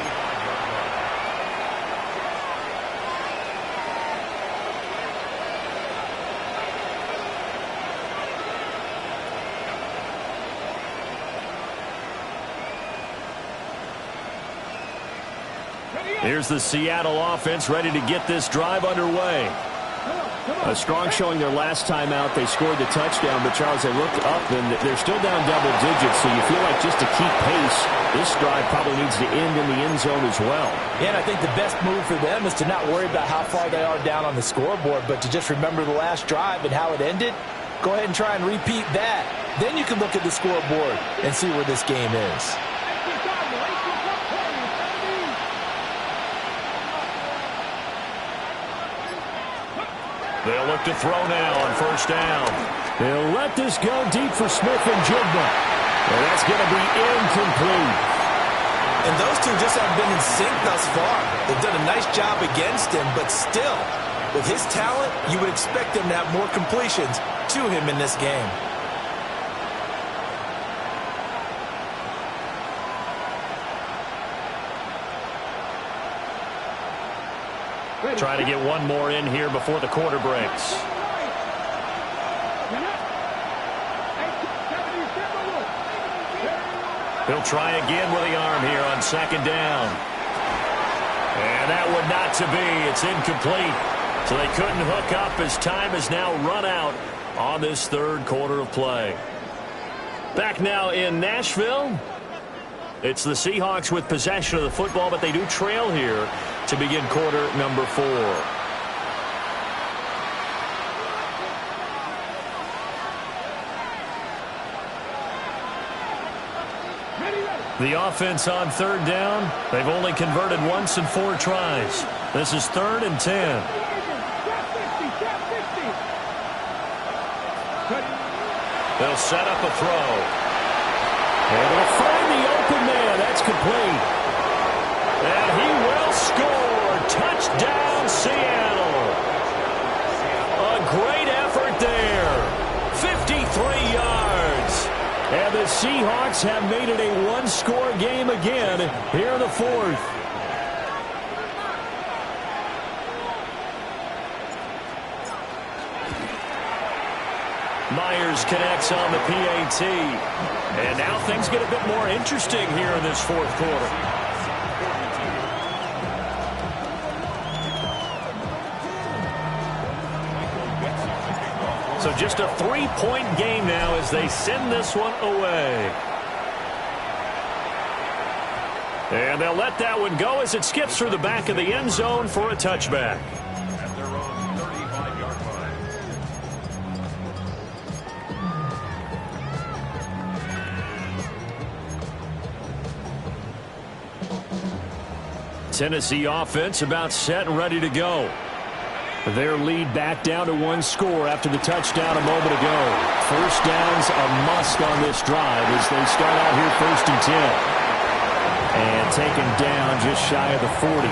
S1: Here's the Seattle offense ready to get this drive underway. A strong showing their last time out. They scored the touchdown, but Charles, they looked up and they're still down double digits, so you feel like just to keep pace, this drive probably needs to end in the end zone as well.
S4: Yeah, and I think the best move for them is to not worry about how far they are down on the scoreboard, but to just remember the last drive and how it ended. Go ahead and try and repeat that. Then you can look at the scoreboard and see where this game is.
S1: They'll look to throw now on first down. They'll let this go deep for Smith and Jigba. And that's going to be incomplete.
S3: And those two just haven't been in sync thus far. They've done a nice job against him, but still, with his talent, you would expect them to have more completions to him in this game.
S1: Trying to get one more in here before the quarter breaks. He'll try again with the arm here on second down. And that would not to be. It's incomplete. So they couldn't hook up as time has now run out on this third quarter of play. Back now in Nashville. It's the Seahawks with possession of the football, but they do trail here to begin quarter number 4. The offense on third down, they've only converted once in 4 tries. This is 3rd and 10. They'll set up a throw. And they'll find the open man. That's complete. And he will score. Touchdown, Seattle. A great effort there. 53 yards. And the Seahawks have made it a one-score game again here in the fourth. Myers connects on the PAT. And now things get a bit more interesting here in this fourth quarter. So just a 3-point game now as they send this one away. And they'll let that one go as it skips through the back of the end zone for a touchback.
S6: At their own 35-yard line.
S1: Tennessee offense about set and ready to go. Their lead back down to one score after the touchdown a moment ago. First down's a must on this drive as they start out here 1st and 10. And taken down just shy of the 40.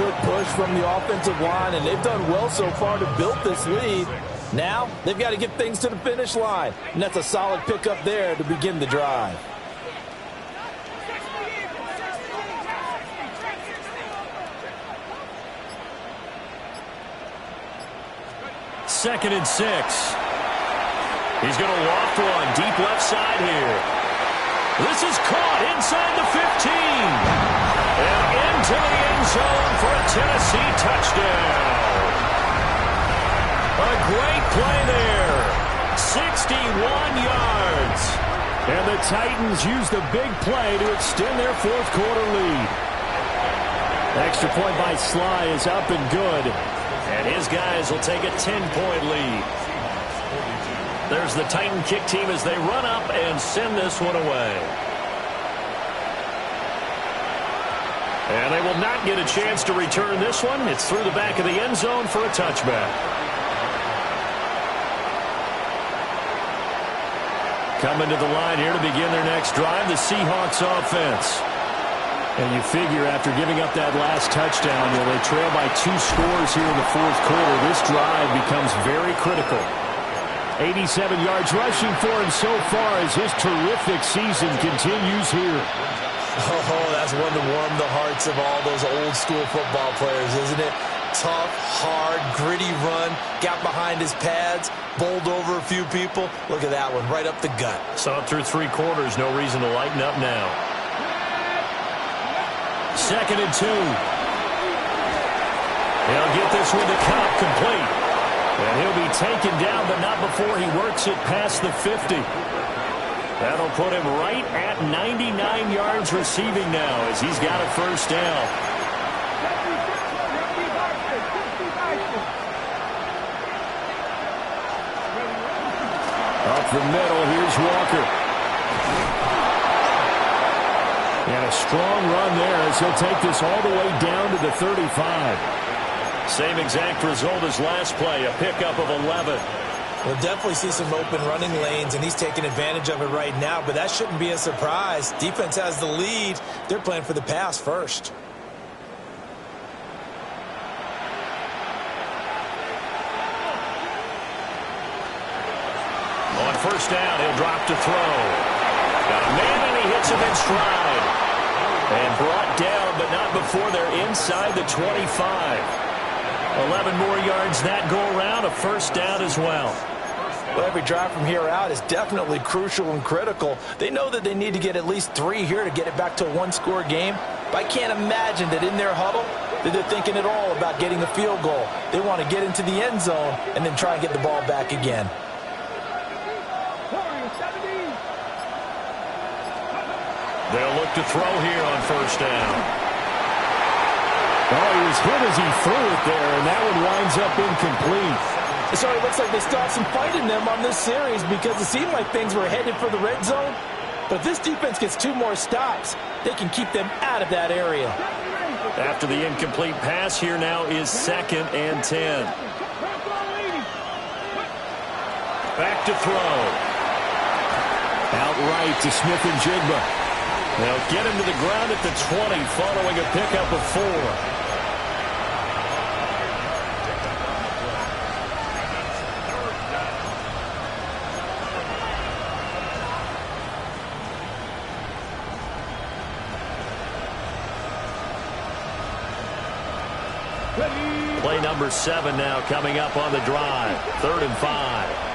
S4: Good push from the offensive line, and they've done well so far to build this lead. Now they've got to get things to the finish line, and that's a solid pickup there to begin the drive.
S1: Second and 6. He's going to loft one deep left side here. This is caught inside the 15. And into the end zone for a Tennessee touchdown. A great play there. 61 yards. And the Titans use the big play to extend their fourth quarter lead. Extra point by Sly is up and good. And his guys will take a 10-point lead. There's the Titan kick team as they run up and send this one away. And they will not get a chance to return this one. It's through the back of the end zone for a touchback. Coming to the line here to begin their next drive, the Seahawks offense. And you figure after giving up that last touchdown, they trail by 2 scores here in the fourth quarter. This drive becomes very critical. 87 yards rushing for him so far as his terrific season continues here.
S3: Oh, that's one to warm the hearts of all those old school football players, isn't it? Tough, hard, gritty run, got behind his pads, bowled over a few people. Look at that one, right up the gut.
S1: Saw it through 3 quarters, no reason to lighten up now. Second and 2. He'll get this one to Cobb complete. And he'll be taken down, but not before he works it past the 50. That'll put him right at 99 yards receiving now as he's got a first down. Up the middle, here's Walker. And a strong run there as he'll take this all the way down to the 35. Same exact result as last play, a pickup of 11.
S3: We'll definitely see some open running lanes, and he's taking advantage of it right now, but that shouldn't be a surprise. Defense has the lead. They're playing for the pass first.
S1: On first down, he'll drop to throw. Got a man, and he hits him in stride. And brought down, but not before they're inside the 25. 11 more yards that go around, a first down as well.
S3: Well, every drive from here out is definitely crucial and critical. They know that they need to get at least 3 here to get it back to a one-score game. But I can't imagine that in their huddle that they're thinking at all about getting a field goal. They want to get into the end zone and then try and get the ball back again.
S1: They'll look to throw here on first down.
S5: Oh, he was hit as he threw it there, and that one winds up incomplete.
S4: So it looks like they still have some fight in them on this series because it seemed like things were headed for the red zone. But if this defense gets 2 more stops, they can keep them out of that area.
S1: After the incomplete pass, here now is 2nd and 10. Back to throw.
S5: Outright to Smith and Jigba.
S1: They'll get him to the ground at the 20 following a pickup of 4. Play number 7 now coming up on the drive. 3rd and 5.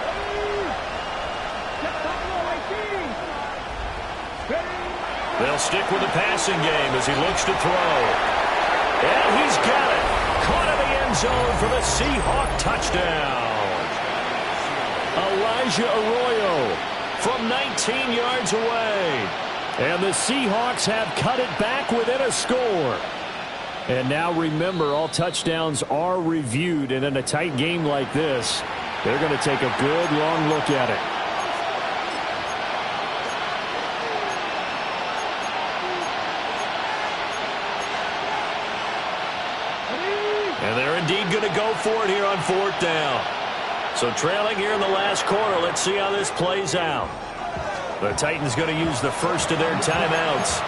S1: They'll stick with the passing game as he looks to throw. And he's got it. Caught in the end zone for the Seahawk touchdown. Elijah Arroyo from 19 yards away. And the Seahawks have cut it back within a score. And now remember, all touchdowns are reviewed, and in a tight game like this, they're going to take a good long look at it. And they're indeed going to go for it here on 4th down. So trailing here in the last quarter, let's see how this plays out. The Titans going to use the first of their timeouts.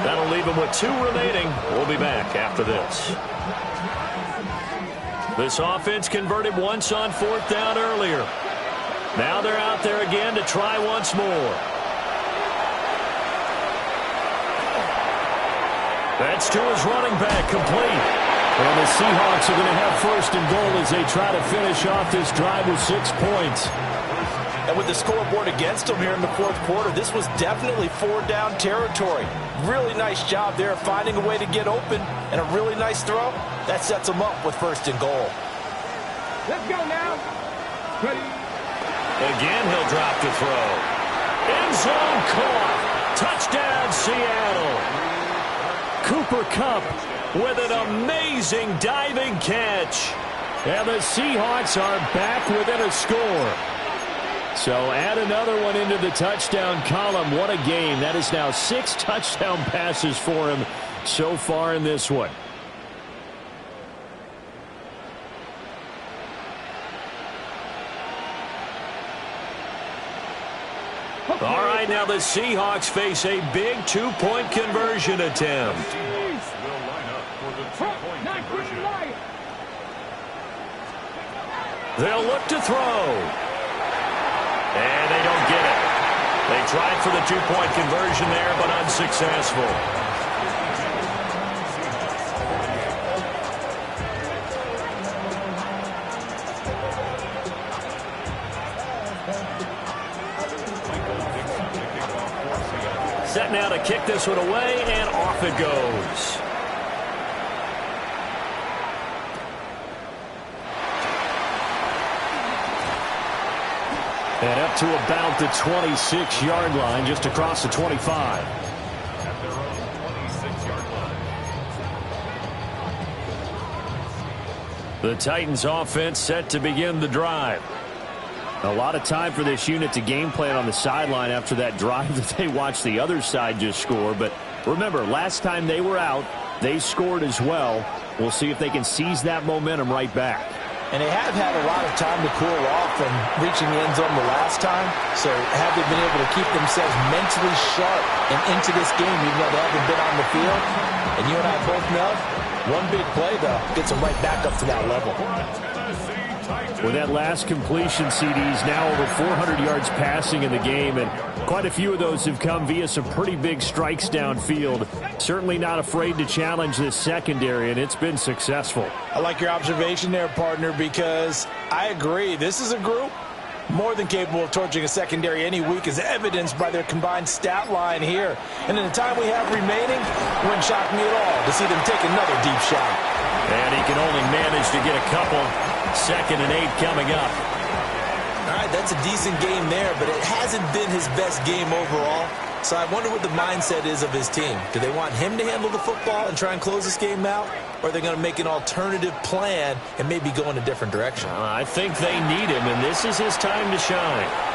S1: That'll leave them with 2 remaining. We'll be back after this. This offense converted once on 4th down earlier. Now they're out there again to try once more. That's to his running back, complete. And the Seahawks are going to have 1st and goal as they try to finish off this drive with 6 points.
S4: And with the scoreboard against them here in the 4th quarter, this was definitely 4-down territory. Really nice job there finding a way to get open, and a really nice throw. That sets them up with 1st and goal.
S2: Let's go now. Ready.
S1: Again, he'll drop to throw. End zone caught. Touchdown, Seattle. Cooper Kupp with an amazing diving catch. And the Seahawks are back within a score. So add another one into the touchdown column. What a game. That is now 6 touchdown passes for him so far in this one. All right, now the Seahawks face a big 2-point conversion attempt. They'll look to throw. And they don't get it. They tried for the 2-point conversion there, but unsuccessful. Set now to kick this one away, and off it goes. And up to about the 26-yard line, just across the 25.
S6: At their own 26-yard line.
S1: The Titans offense set to begin the drive. A lot of time for this unit to game plan on the sideline after that drive that they watched the other side just score. But remember, last time they were out, they scored as well. We'll see if they can seize that momentum right back.
S4: And they have had a lot of time to cool off from reaching the end zone the last time. So have they been able to keep themselves mentally sharp and into this game even though they haven't been on the field? And you and I both know, one big play, though, gets them right back up to that level.
S5: With that last completion, CD's now over 400 yards passing in the game, and quite a few of those have come via some pretty big strikes downfield. Certainly not afraid to challenge this secondary, and it's been successful.
S3: I like your observation there, partner, because I agree. This is a group more than capable of torching a secondary any week, as evidenced by their combined stat line here. And in the time we have remaining, it wouldn't shock me at all to see them take another deep shot.
S1: And he can only manage to get a couple. 2nd and 8 coming up.
S3: All right, that's a decent game there, but it hasn't been his best game overall. So I wonder what the mindset is of his team. Do they want him to handle the football and try and close this game out? Or are they going to make an alternative plan and maybe go in a different direction?
S1: I think they need him, and this is his time to shine.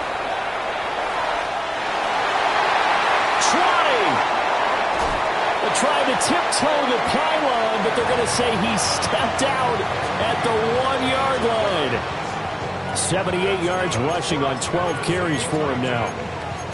S5: Trying to tiptoe the pylon, but they're going to say he stepped out at the 1-yard line. 78 yards rushing on 12 carries for him now.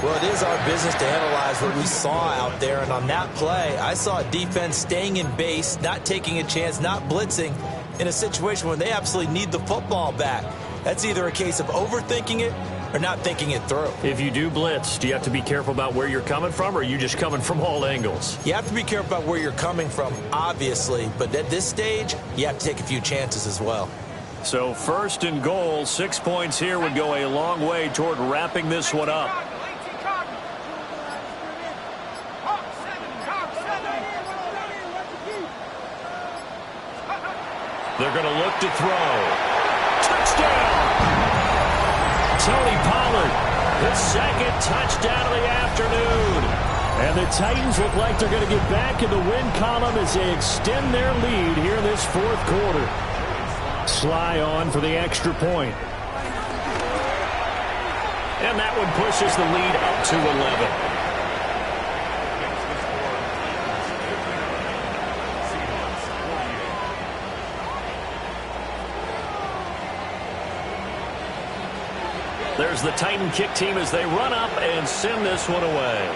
S3: Well, it is our business to analyze what we saw out there, and on that play, I saw a defense staying in base, not taking a chance, not blitzing in a situation where they absolutely need the football back. That's either a case of overthinking it or not thinking it through.
S1: If you do blitz, do you have to be careful about where you're coming from, or are you just coming from all angles?
S3: You have to be careful about where you're coming from, obviously, but at this stage, you have to take a few chances as well.
S1: So 1st and goal, 6 points here would go a long way toward wrapping this one up. They're going to look to throw. Touchdown! Tony Pollard, his 2nd touchdown of the afternoon. And the Titans look like they're going to get back in the win column as they extend their lead here in this 4th quarter. Sly on for the extra point. And that one pushes the lead up to 11. There's the Titan kick team as they run up and send this one away.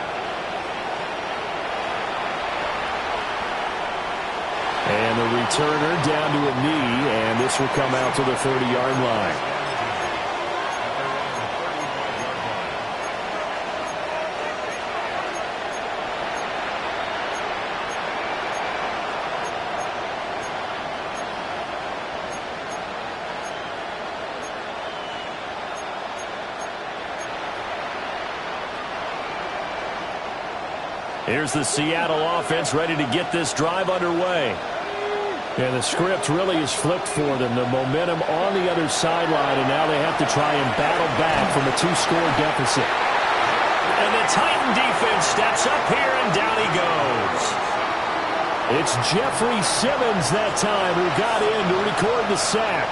S1: And the returner down to a knee, and this will come out to the 30-yard line. Here's the Seattle offense ready to get this drive underway. And the script really is flipped for them. The momentum on the other sideline, and now they have to try and battle back from a 2-score deficit. And the Titan defense steps up here, and down he goes. It's Jeffrey Simmons that time who got in to record the sack.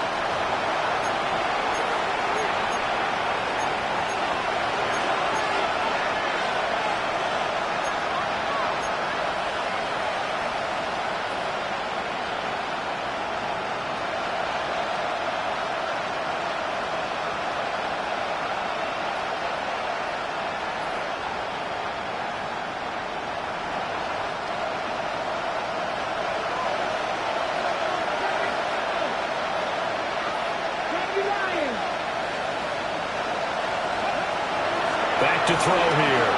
S1: Back to throw here.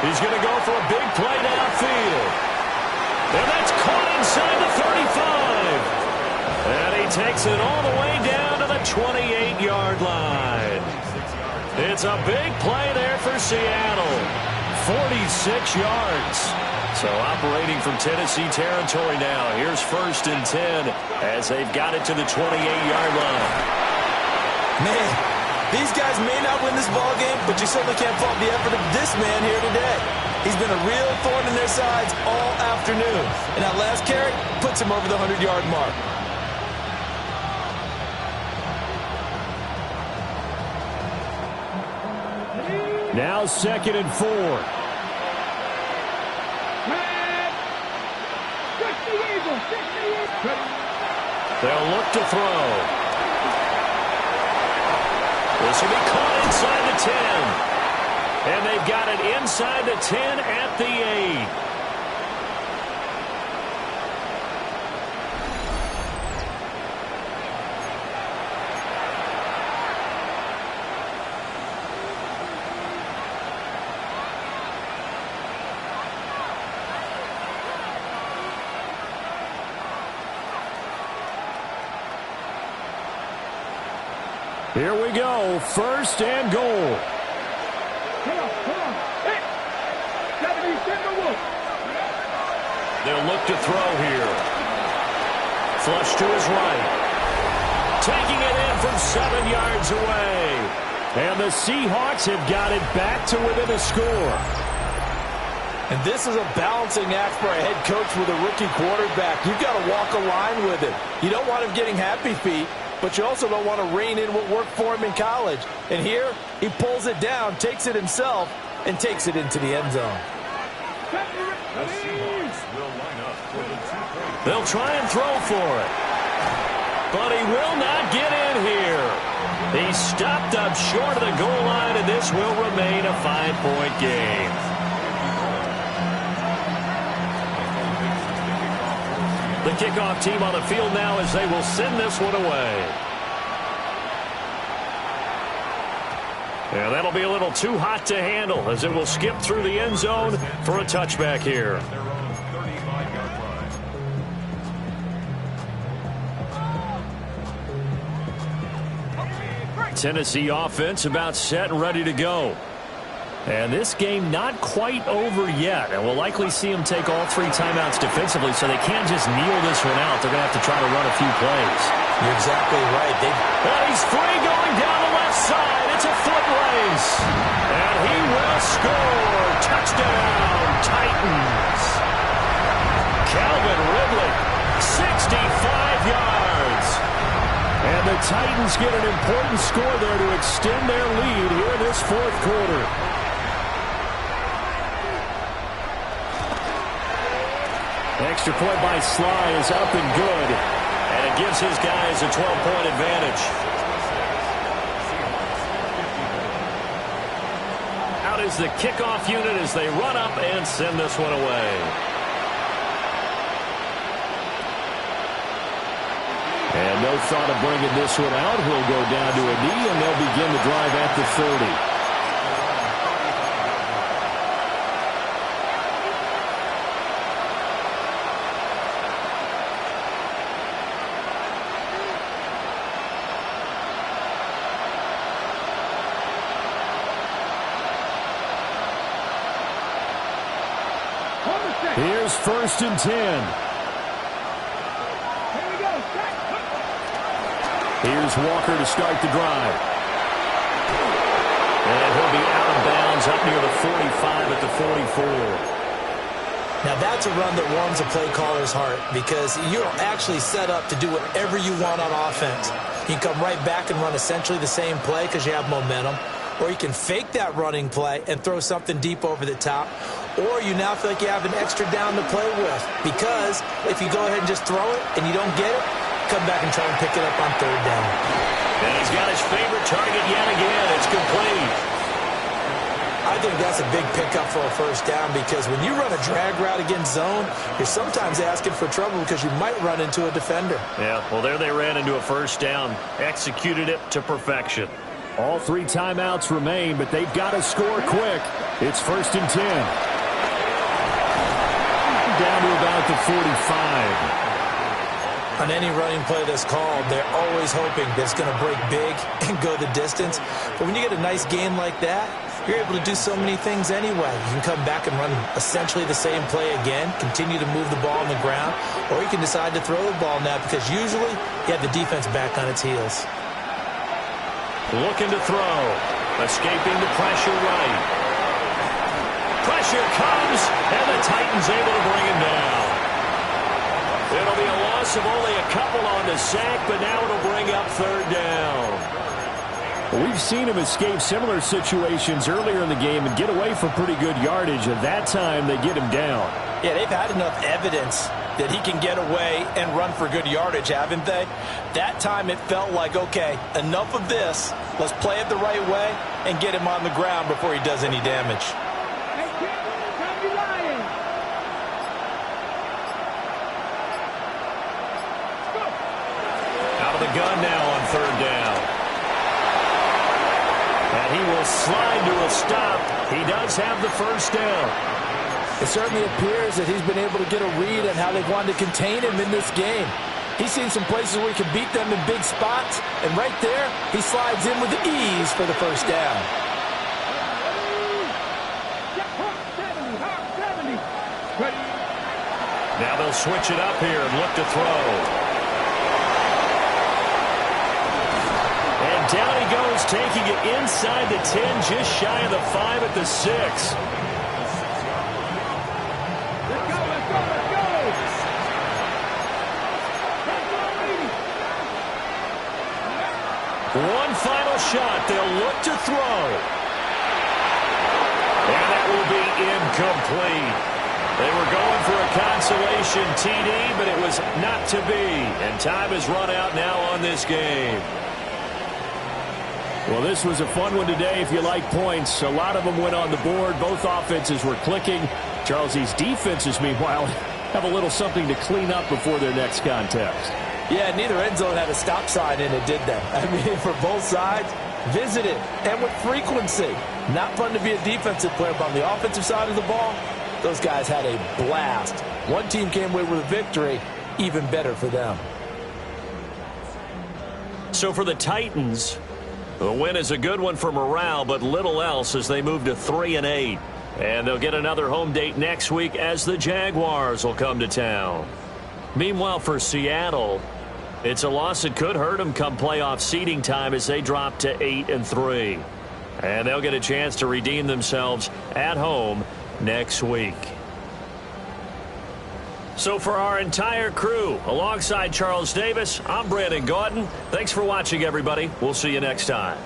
S1: He's going to go for a big play downfield. And that's caught inside the 35. And he takes it all the way down to the 28-yard line. It's a big play there for Seattle. 46 yards. So operating from Tennessee territory now. Here's 1st and 10 as they've got it to the 28-yard line.
S3: Man, these guys may not win this ball game, but you certainly can't fault the effort of this man here today. He's been a real thorn in their sides all afternoon. And that last carry puts him over the 100-yard mark.
S1: Now 2nd and 4. They'll look to throw. This will be caught inside the 10. And they've got it inside the 10 at the 8. Here we go, 1st and goal.
S2: Come on. Hey,
S1: They'll look to throw here. Flush to his right. Taking it in from 7 yards away. And the Seahawks have got it back to within a score.
S3: And this is a balancing act for a head coach with a rookie quarterback. You've got to walk a line with him. You don't want him getting happy feet, but you also don't want to rein in what worked for him in college. And here, he pulls it down, takes it himself, and takes it into the end zone.
S6: The Seahawks will line up for the 2-point.
S1: They'll try and throw for it. But he will not get in here. He stopped up short of the goal line, and this will remain a 5-point game. The kickoff team on the field now as they will send this one away. And that'll be a little too hot to handle as it will skip through the end zone for a touchback here. Tennessee offense about set and ready to go. And this game not quite over yet. And we'll likely see them take all 3 timeouts defensively, so they can't just kneel this one out. They're going to have to try to run a few plays.
S3: You're exactly right.
S1: And he's free going down the left side. It's a foot race. And he will score. Touchdown, Titans. Calvin Ridley, 65 yards. And the Titans get an important score there to extend their lead here in this 4th quarter. Extra point by Sly is up and good. And it gives his guys a 12-point advantage. Out is the kickoff unit as they run up and send this one away. And no thought of bringing this one out. He'll go down to a knee, and they'll begin the drive at the 30. Here's 1st and 10. Here's Walker to start the drive. And he'll be out of bounds up near the 45 at the 44.
S3: Now that's a run that warms a play caller's heart because you're actually set up to do whatever you want on offense. You can come right back and run essentially the same play because you have momentum. Or you can fake that running play and throw something deep over the top. Or you now feel like you have an extra down to play with. Because if you go ahead and just throw it and you don't get it, come back and try and pick it up on 3rd down.
S1: And he's got his favorite target yet again. It's complete.
S3: I think that's a big pickup for a 1st down because when you run a drag route against zone, you're sometimes asking for trouble because you might run into a defender.
S1: Yeah, well, there they ran into a 1st down. Executed it to perfection.
S5: All 3 timeouts remain, but they've got to score quick. It's 1st and 10. Down to about the 45.
S3: On any running play that's called, they're always hoping that it's going to break big and go the distance. But when you get a nice gain like that, you're able to do so many things anyway. You can come back and run essentially the same play again, continue to move the ball on the ground, or you can decide to throw the ball now because usually you have the defense back on its heels.
S1: Looking to throw. Escaping the pressure right. Pressure comes, and the Titans able to bring him down. It'll be a loss of only a couple on the sack, but now it'll bring up 3rd down.
S5: We've seen him escape similar situations earlier in the game and get away for pretty good yardage. At that time, they get him down.
S4: Yeah, they've had enough evidence that he can get away and run for good yardage, haven't they? That time it felt like, okay, enough of this. Let's play it the right way and get him on the ground before he does any damage.
S1: Out of the gun now on 3rd down. And he will slide to a stop. He does have the 1st down.
S4: It certainly appears that he's been able to get a read on how they've wanted to contain him in this game. He's seen some places where he can beat them in big spots, and right there, he slides in with ease for the 1st down.
S1: Now they'll switch it up here and look to throw. And down he goes, taking it inside the 10, just shy of the 5 at the 6. One final shot. They'll look to throw. And that will be incomplete. They were going for a consolation TD, but it was not to be. And time has run out now on this game.
S5: Well, this was a fun one today if you like points. A lot of them went on the board. Both offenses were clicking. Charles, these defenses, meanwhile, have a little something to clean up before their next contest.
S4: Yeah, neither end zone had a stop sign in it, did they? I mean, for both sides, visited and with frequency. Not fun to be a defensive player, but on the offensive side of the ball, those guys had a blast. One team came away with a victory, even better for them.
S1: So for the Titans, the win is a good one for morale, but little else as they move to 3-8. And they'll get another home date next week as the Jaguars will come to town. Meanwhile, for Seattle, it's a loss that could hurt them come playoff seeding time as they drop to 8-3. And they'll get a chance to redeem themselves at home next week. So for our entire crew, alongside Charles Davis, I'm Brandon Gaudin. Thanks for watching, everybody. We'll see you next time.